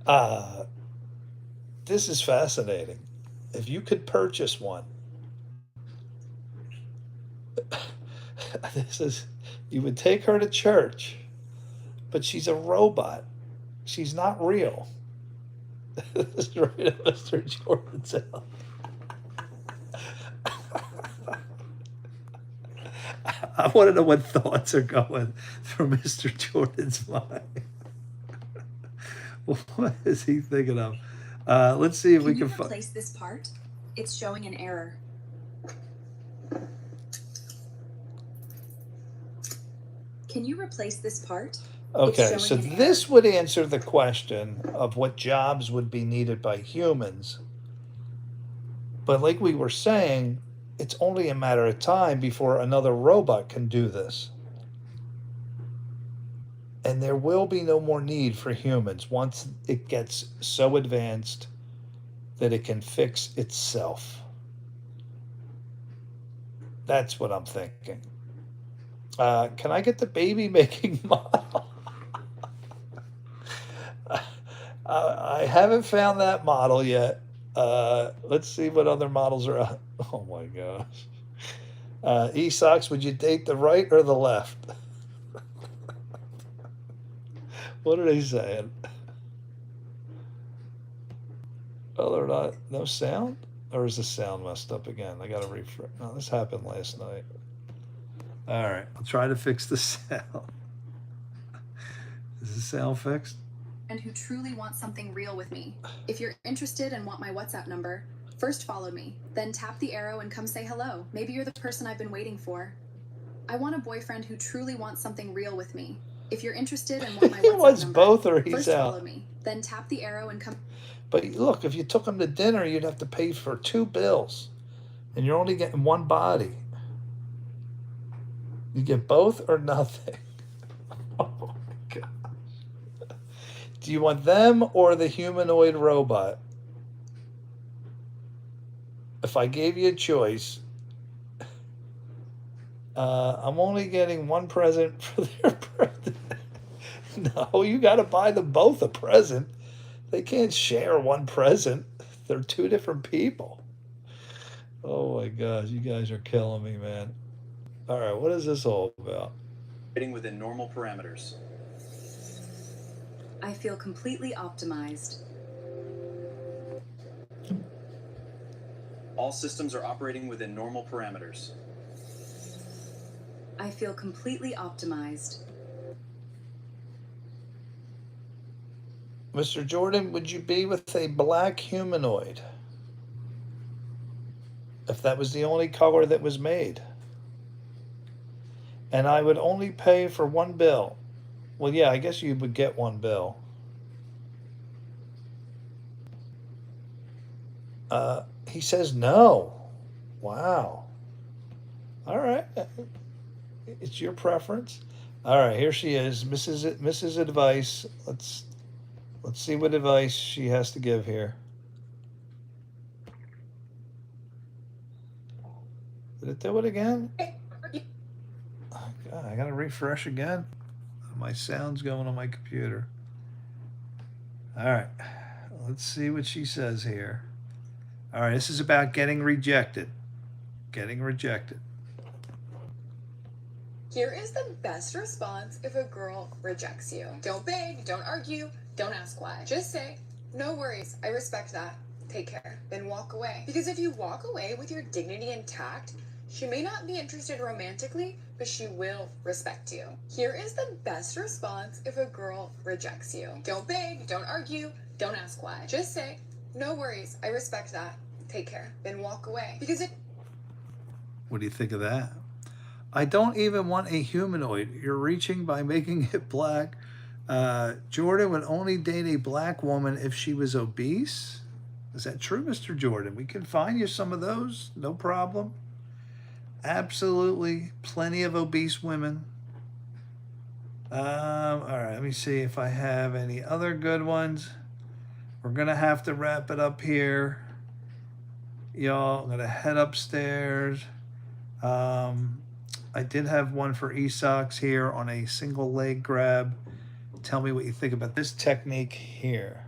Uh, this is fascinating. If you could purchase one, this is, you would take her to church, but she's a robot. She's not real. This is right at Mr. Jordan's house. I want to know what thoughts are going through Mr. Jordan's mind. What is he thinking of? Let's see if we can find. Replace this part? It's showing an error. Can you replace this part? Okay, so this would answer the question of what jobs would be needed by humans. But like we were saying, it's only a matter of time before another robot can do this. And there will be no more need for humans once it gets so advanced that it can fix itself. That's what I'm thinking. Can I get the baby making model? I haven't found that model yet. Let's see what other models are out. Oh my gosh. E-Sox, would you date the right or the left? What are they saying? Oh, they're not. No sound? Or is the sound messed up again? I got to refresh. No, this happened last night. All right. I'll try to fix the sound. Is the sound fixed? And who truly wants something real with me. If you're interested and want my WhatsApp number, first follow me, then tap the arrow and come say hello. Maybe you're the person I've been waiting for. I want a boyfriend who truly wants something real with me. If you're interested and want my He WhatsApp wants number, both or he's first out. follow me, then tap the arrow and come. But look, if you took him to dinner, you'd have to pay for 2 bills. And you're only getting one body. You get both or nothing. Oh my God. Do you want them or the humanoid robot? If I gave you a choice, I'm only getting one present for their present. No, you got to buy them both a present. They can't share one present. They're 2 different people. Oh my gosh, you guys are killing me, man. All right, what is this all about? Fitting within normal parameters. I feel completely optimized. All systems are operating within normal parameters. I feel completely optimized. Mr. Jordan, would you be with a black humanoid? If that was the only color that was made. And I would only pay for 1 bill. Well, yeah, I guess you would get 1 bill. He says no. Wow. All right. It's your preference. All right, here she is, Mrs. Advice. Let's see what advice she has to give here. Did it do it again? Oh, God, I gotta refresh again. My sound's going on my computer. All right, let's see what she says here. All right, this is about getting rejected. Getting rejected. Here is the best response if a girl rejects you. Don't beg, don't argue, don't ask why. Just say, no worries, I respect that. Take care. Then walk away. Because if you walk away with your dignity intact, she may not be interested romantically, but she will respect you. Here is the best response if a girl rejects you. Don't beg, don't argue, don't ask why. Just say, no worries, I respect that. Take care. Then walk away. Because What do you think of that? I don't even want a humanoid. You're reaching by making it black. Jordan would only date a black woman if she was obese. Is that true, Mr. Jordan? We can find you some of those. No problem. Absolutely plenty of obese women. All right, let me see if I have any other good ones. We're going to have to wrap it up here. Y'all, I'm going to head upstairs. I did have one for Esox here on a single leg grab. Tell me what you think about this technique here.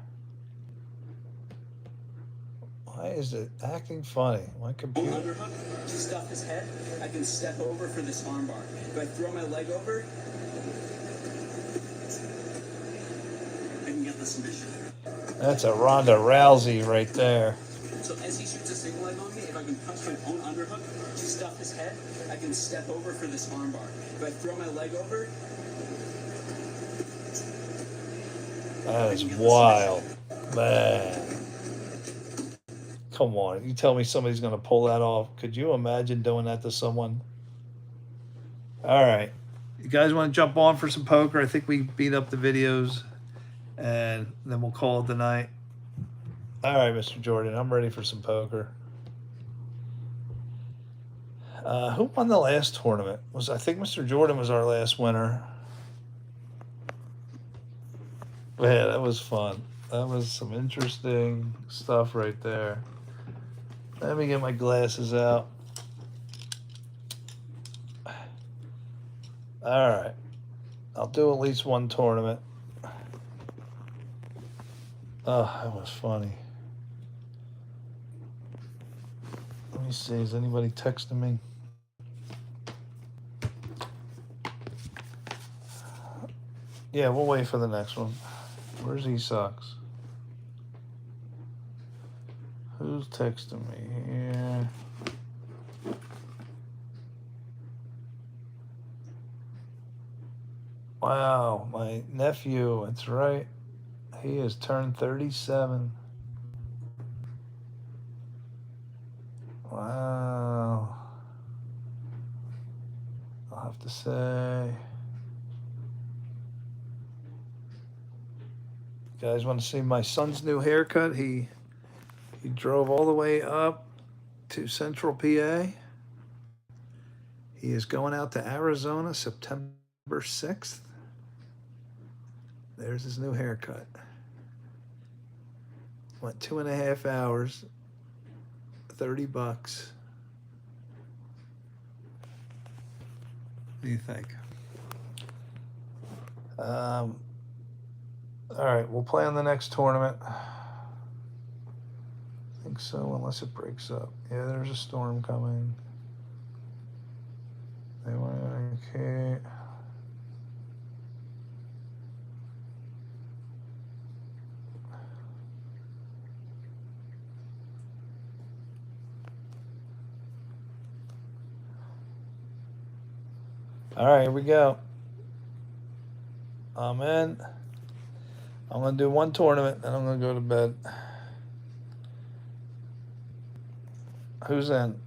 Why is it acting funny? My computer. Underhook to stuff his head. I can step over for this armbar. If I throw my leg over, I can get the submission. That's a Ronda Rousey right there. So as he shoots a single leg on me, if I can punch my own underhook to stuff his head, I can step over for this armbar. If I throw my leg over, that is wild, man. Come on, you tell me somebody's going to pull that off. Could you imagine doing that to someone? All right. You guys want to jump on for some poker? I think we beat up the videos, and then we'll call it the night. All right, Mr. Jordan, I'm ready for some poker. Who won the last tournament? I think Mr. Jordan was our last winner. Man, that was fun. That was some interesting stuff right there. Let me get my glasses out. All right. I'll do at least one tournament. Oh, that was funny. Let me see. Is anybody texting me? Yeah, we'll wait for the next one. Where's Esox? Who's texting me here? Wow, my nephew, that's right. He has turned 37. Wow. I'll have to say. You guys want to see my son's new haircut? He drove all the way up to Central PA. He is going out to Arizona September 6th. There's his new haircut. Went 2.5 hours, $30. What do you think? All right, we'll play on the next tournament. I think so, unless it breaks up. Yeah, there's a storm coming. Okay. All right, here we go. I'm in. I'm going to do one tournament, and I'm going to go to bed. Who's in?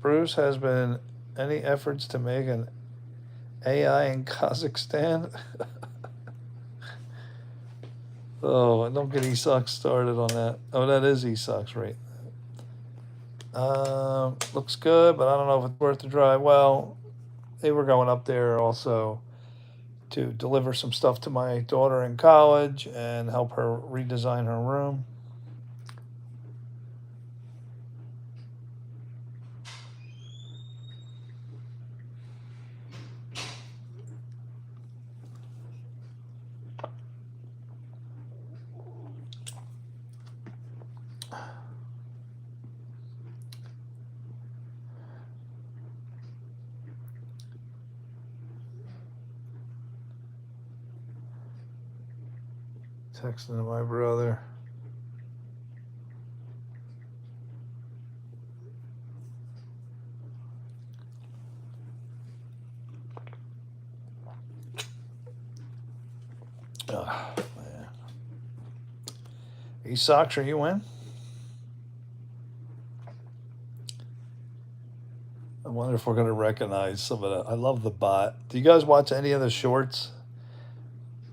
Bruce, has been any efforts to make an AI in Kazakhstan? Oh, don't get Esox started on that. Oh, that is Esox, right? Looks good, but I don't know if it's worth the drive. Well, they were going up there also to deliver some stuff to my daughter in college and help her redesign her room. Texting to my brother. Oh, man. Esox, are you in? I wonder if we're going to recognize some of the. I love the bot. Do you guys watch any of the shorts?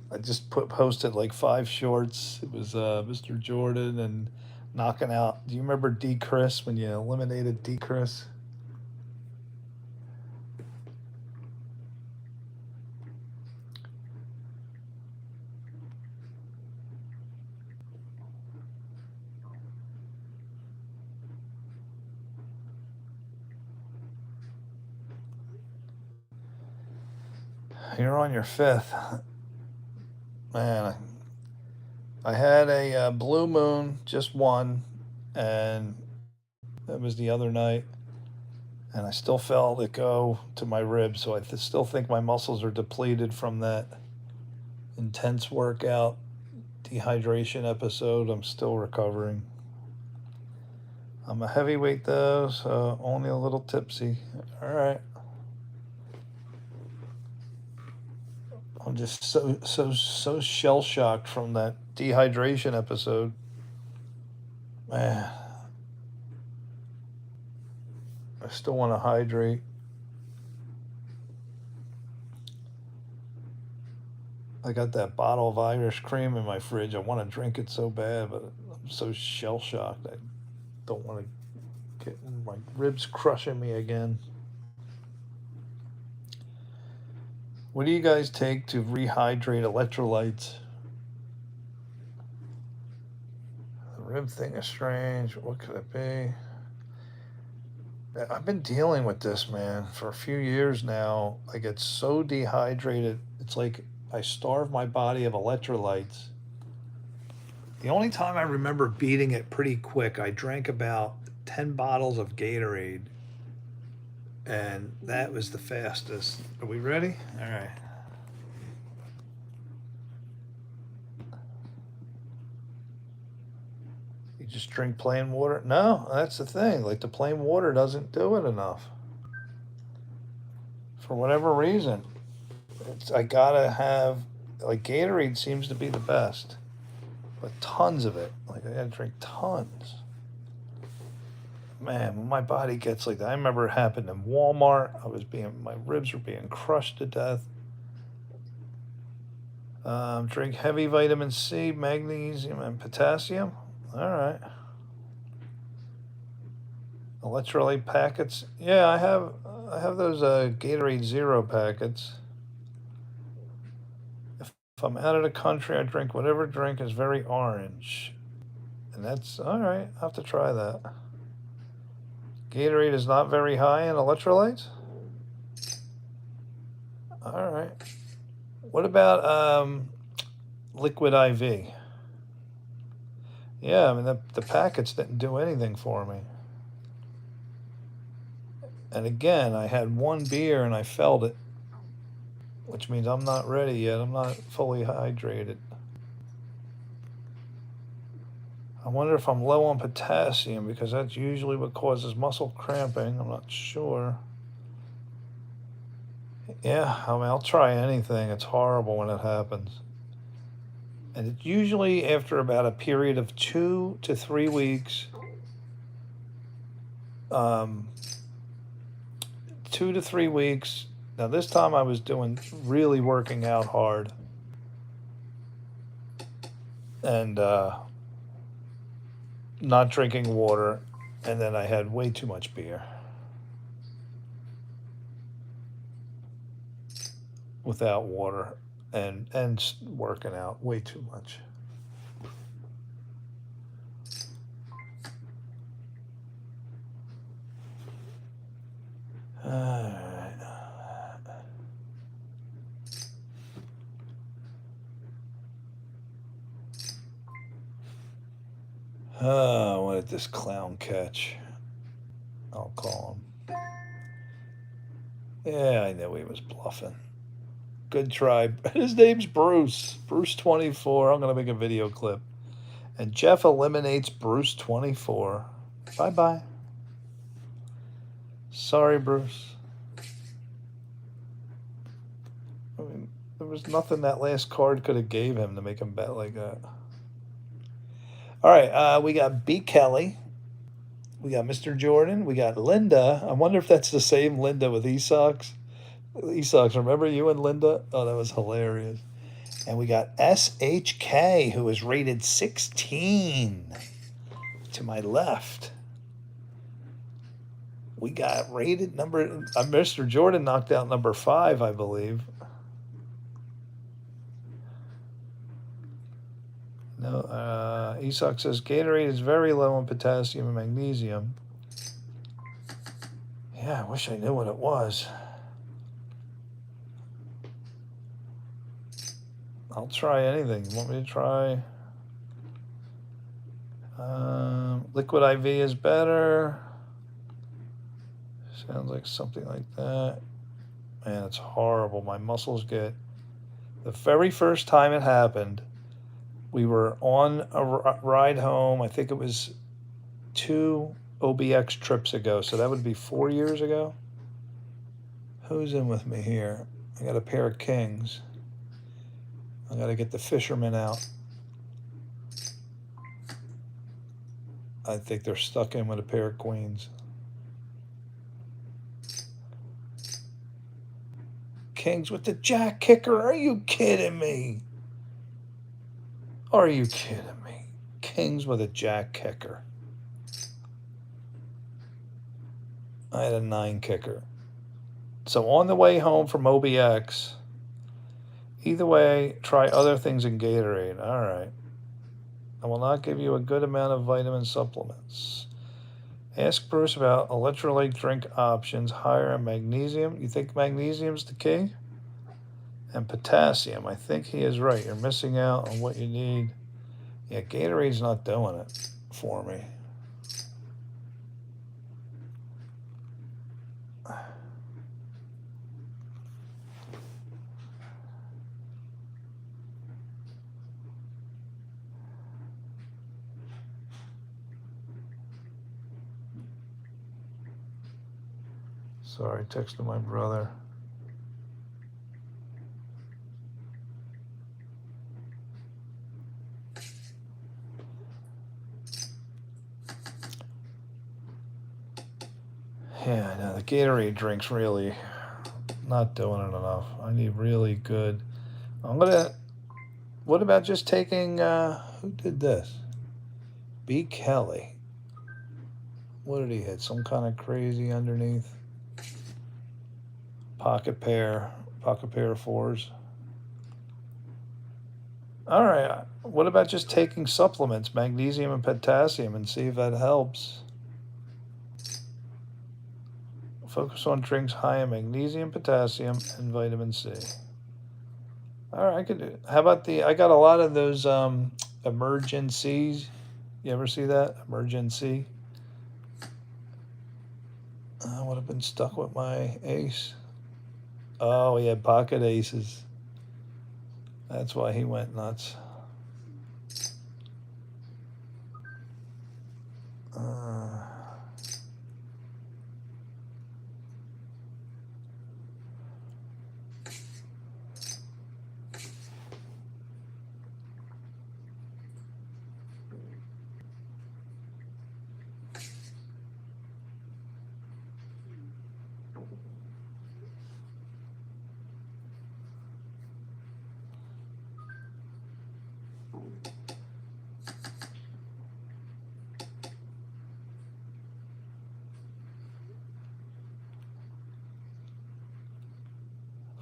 I just posted like 5 shorts. It was Mr. Jordan and knocking out. Do you remember D. Chris when you eliminated D. Chris? You're on your 5th. Man, I had a blue moon, just one, and that was the other night. And I still felt it go to my ribs, so I still think my muscles are depleted from that intense workout dehydration episode. I'm still recovering. I'm a heavyweight though, so only a little tipsy. All right. I'm just so shell shocked from that dehydration episode. Man, I still want to hydrate. I got that bottle of Irish cream in my fridge. I want to drink it so bad, but I'm so shell shocked. I don't want to get my ribs crushing me again. What do you guys take to rehydrate electrolytes? The rib thing is strange. What could it be? I've been dealing with this, man, for a few years now. I get so dehydrated. It's like I starve my body of electrolytes. The only time I remember beating it pretty quick, I drank about 10 bottles of Gatorade. And that was the fastest. Are we ready? All right. You just drink plain water? No, that's the thing. Like the plain water doesn't do it enough. For whatever reason. I gotta have, like, Gatorade seems to be the best. But tons of it. Like, I gotta drink tons. Man, when my body gets like that, I remember it happened in Walmart. My ribs were being crushed to death. Drink heavy vitamin C, magnesium, and potassium. All right. Electrolyte packets. Yeah, I have those Gatorade Zero packets. If I'm out of the country, I drink whatever drink is very orange. And that's all right. I'll have to try that. Gatorade is not very high in electrolytes? All right. What about liquid IV? Yeah, I mean, the packets didn't do anything for me. And again, I had one beer and I felt it, which means I'm not ready yet. I'm not fully hydrated. I wonder if I'm low on potassium because that's usually what causes muscle cramping. I'm not sure. Yeah, I mean, I'll try anything. It's horrible when it happens. And it's usually after about a period of 2 to 3 weeks. 2 to 3 weeks. Now, this time I was really working out hard. And not drinking water. And then I had way too much beer. Without water. And working out way too much. All right. Oh, what did this clown catch? I'll call him. Yeah, I knew he was bluffing. Good try. His name's Bruce. Bruce24. I'm going to make a video clip. And Jeff eliminates Bruce24. Bye-bye. Sorry, Bruce. I mean, there was nothing that last card could have gave him to make him bet like that. All right, we got B. Kelly. We got Mr. Jordan. We got Linda. I wonder if that's the same Linda with E-Socks. E-Socks, remember you and Linda? Oh, that was hilarious. And we got SHK, who is rated 16 to my left. We got rated number, Mr. Jordan knocked out number 5, I believe. No, Esoc says Gatorade is very low in potassium and magnesium. Yeah, I wish I knew what it was. I'll try anything. You want me to try? Liquid IV is better. Sounds like something like that. Man, it's horrible. My muscles get... The very first time it happened, we were on a ride home. I think it was 2 OBX trips ago. So that would be 4 years ago. Who's in with me here? I got a pair of kings. I got to get the fishermen out. I think they're stuck in with a pair of queens. Kings with the jack kicker. Are you kidding me? Are you kidding me? Kings with a jack kicker. I had a 9 kicker. So on the way home from OBX, either way, try other things in Gatorade. All right. I will not give you a good amount of vitamin supplements. Ask Bruce about electrolyte drink options higher in magnesium. You think magnesium's the key? And potassium. I think he is right. You're missing out on what you need. Yeah, Gatorade's not doing it for me. Sorry, texted my brother. Yeah, I know. The Gatorade drink's really not doing it enough. I need really good... What about just taking... who did this? B. Kelly. What did he hit? Some kind of crazy underneath? Pocket pair of 4s. All right. What about just taking supplements, magnesium and potassium, and see if that helps? Focus on drinks high in magnesium, potassium, and vitamin C. All right, I could do it. How about I got a lot of those emergencies. You ever see that? Emergency. I would have been stuck with my ace. Oh, he had pocket aces. That's why he went nuts.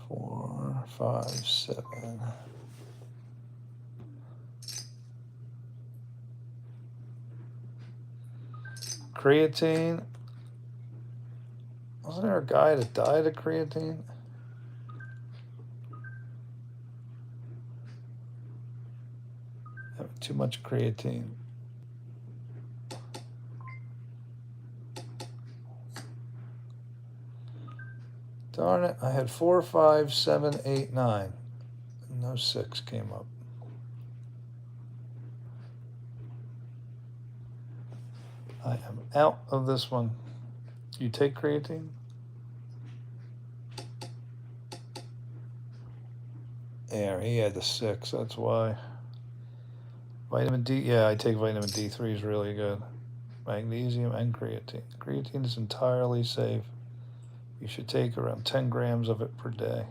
Four, 5, 7. Creatine. Wasn't there a guy that died of creatine? Too much creatine. Darn it, I had 4, 5, 7, 8, 9. No 6 came up. I am out of this one. You take creatine? Yeah, he had the 6, that's why. Vitamin D, yeah, I take vitamin D3 is really good. magnesium, and creatine. Creatine is entirely safe. You should take around 10 grams of it per day.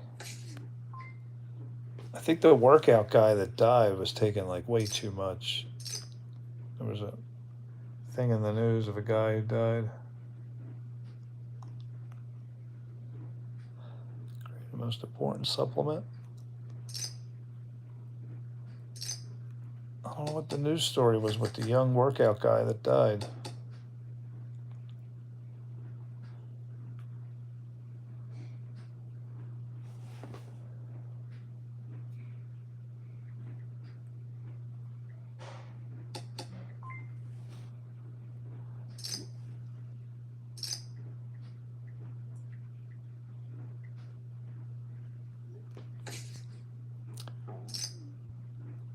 I think the workout guy that died was taking like way too much. There was a thing in the news of a guy who died. The most important supplement. I don't know what the news story was with the young workout guy that died.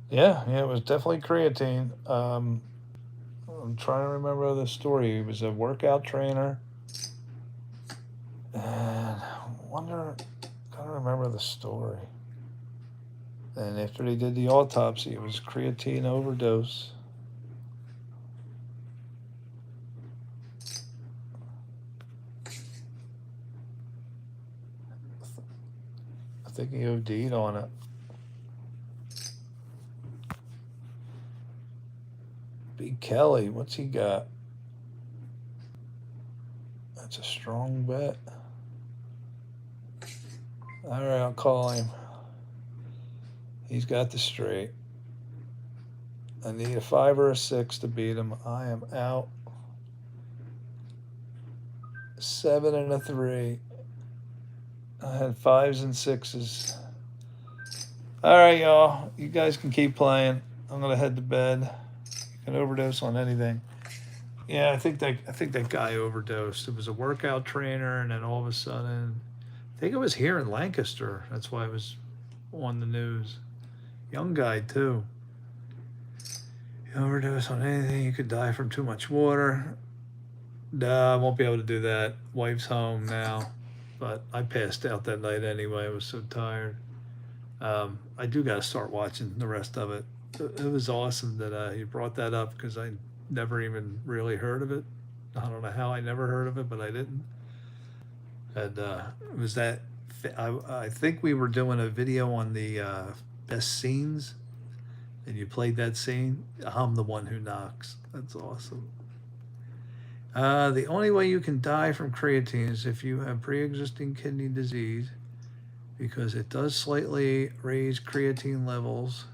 Yeah, it was definitely creatine. I'm trying to remember the story. He was a workout trainer. And I gotta remember the story. And after they did the autopsy, it was creatine overdose. I think he OD'd on it. B. Kelly, what's he got? That's a strong bet. All right, I'll call him. He's got the straight. I need a 5 or a 6 to beat him. I am out. 7 and a 3. I had 5s and 6s. All right, y'all. You guys can keep playing. I'm gonna head to bed. You can overdose on anything. Yeah, I think that guy overdosed. It was a workout trainer, and then all of a sudden, I think it was here in Lancaster. That's why it was on the news. Young guy too. You overdose on anything, you could die from too much water. Nah, I won't be able to do that. Wife's home now, but I passed out that night anyway. I was so tired. I do got to start watching the rest of it. It was awesome that you brought that up because I never even really heard of it. I don't know how I never heard of it, but I didn't. And it was that I think we were doing a video on the best scenes, and you played that scene. I'm the one who knocks. That's awesome. The only way you can die from creatine is if you have pre-existing kidney disease, because it does slightly raise creatine levels.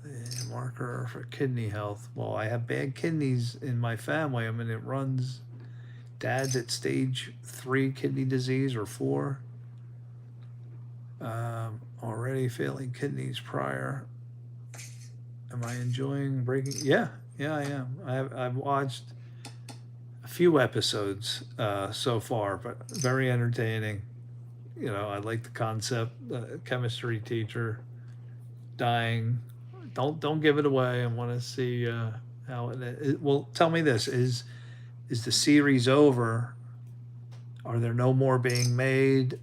The marker for kidney health. Well, I have bad kidneys in my family. I mean, it runs. Dad's at stage 3 kidney disease or 4. Already failing kidneys prior. Am I enjoying Breaking? Yeah, I am. I've watched a few episodes so far, but very entertaining. You know, I like the concept. Chemistry teacher dying. Don't give it away. I want to see how it. Well, tell me this: is the series over? Are there no more being made?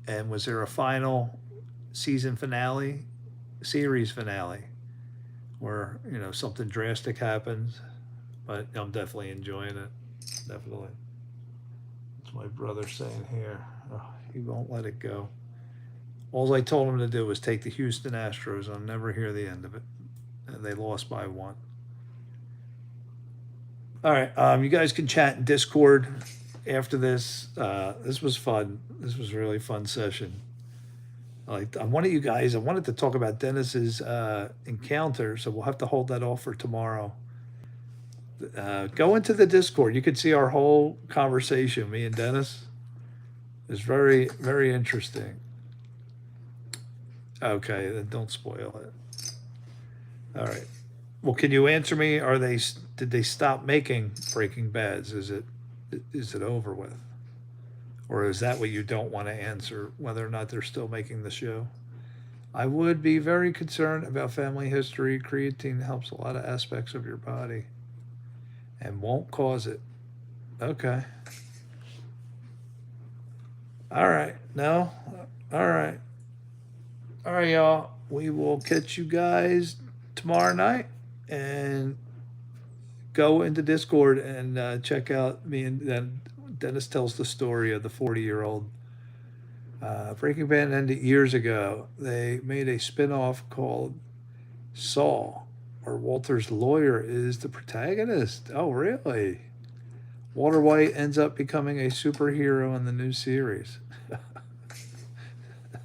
And was there a final season finale, series finale, where something drastic happens? But I'm definitely enjoying it. Definitely. That's my brother saying here. Oh, he won't let it go. All I told him to do was take the Houston Astros. I'll never hear the end of it. And they lost by 1. All right. You guys can chat in Discord after this. This was fun. This was a really fun session. I wanted you guys, I wanted to talk about Dennis's encounter, so we'll have to hold that off for tomorrow. Go into the Discord. You can see our whole conversation, me and Dennis. It's very, very interesting. Okay, then don't spoil it. All right. Well, can you answer me? Did they stop making Breaking Bads? Is it over with? Or is that what you don't want to answer, whether or not they're still making the show? I would be very concerned about family history. Creatine helps a lot of aspects of your body and won't cause it. Okay. All right. No? All right. All right, y'all. We will catch you guys tomorrow night. And go into Discord and check out me and then Dennis tells the story of the 40-year-old. Breaking Bad ended years ago. They made a spin-off called Saw, where Walter's lawyer is the protagonist. Oh, really? Walter White ends up becoming a superhero in the new series.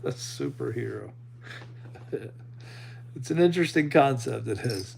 A superhero. It's an interesting concept, it is.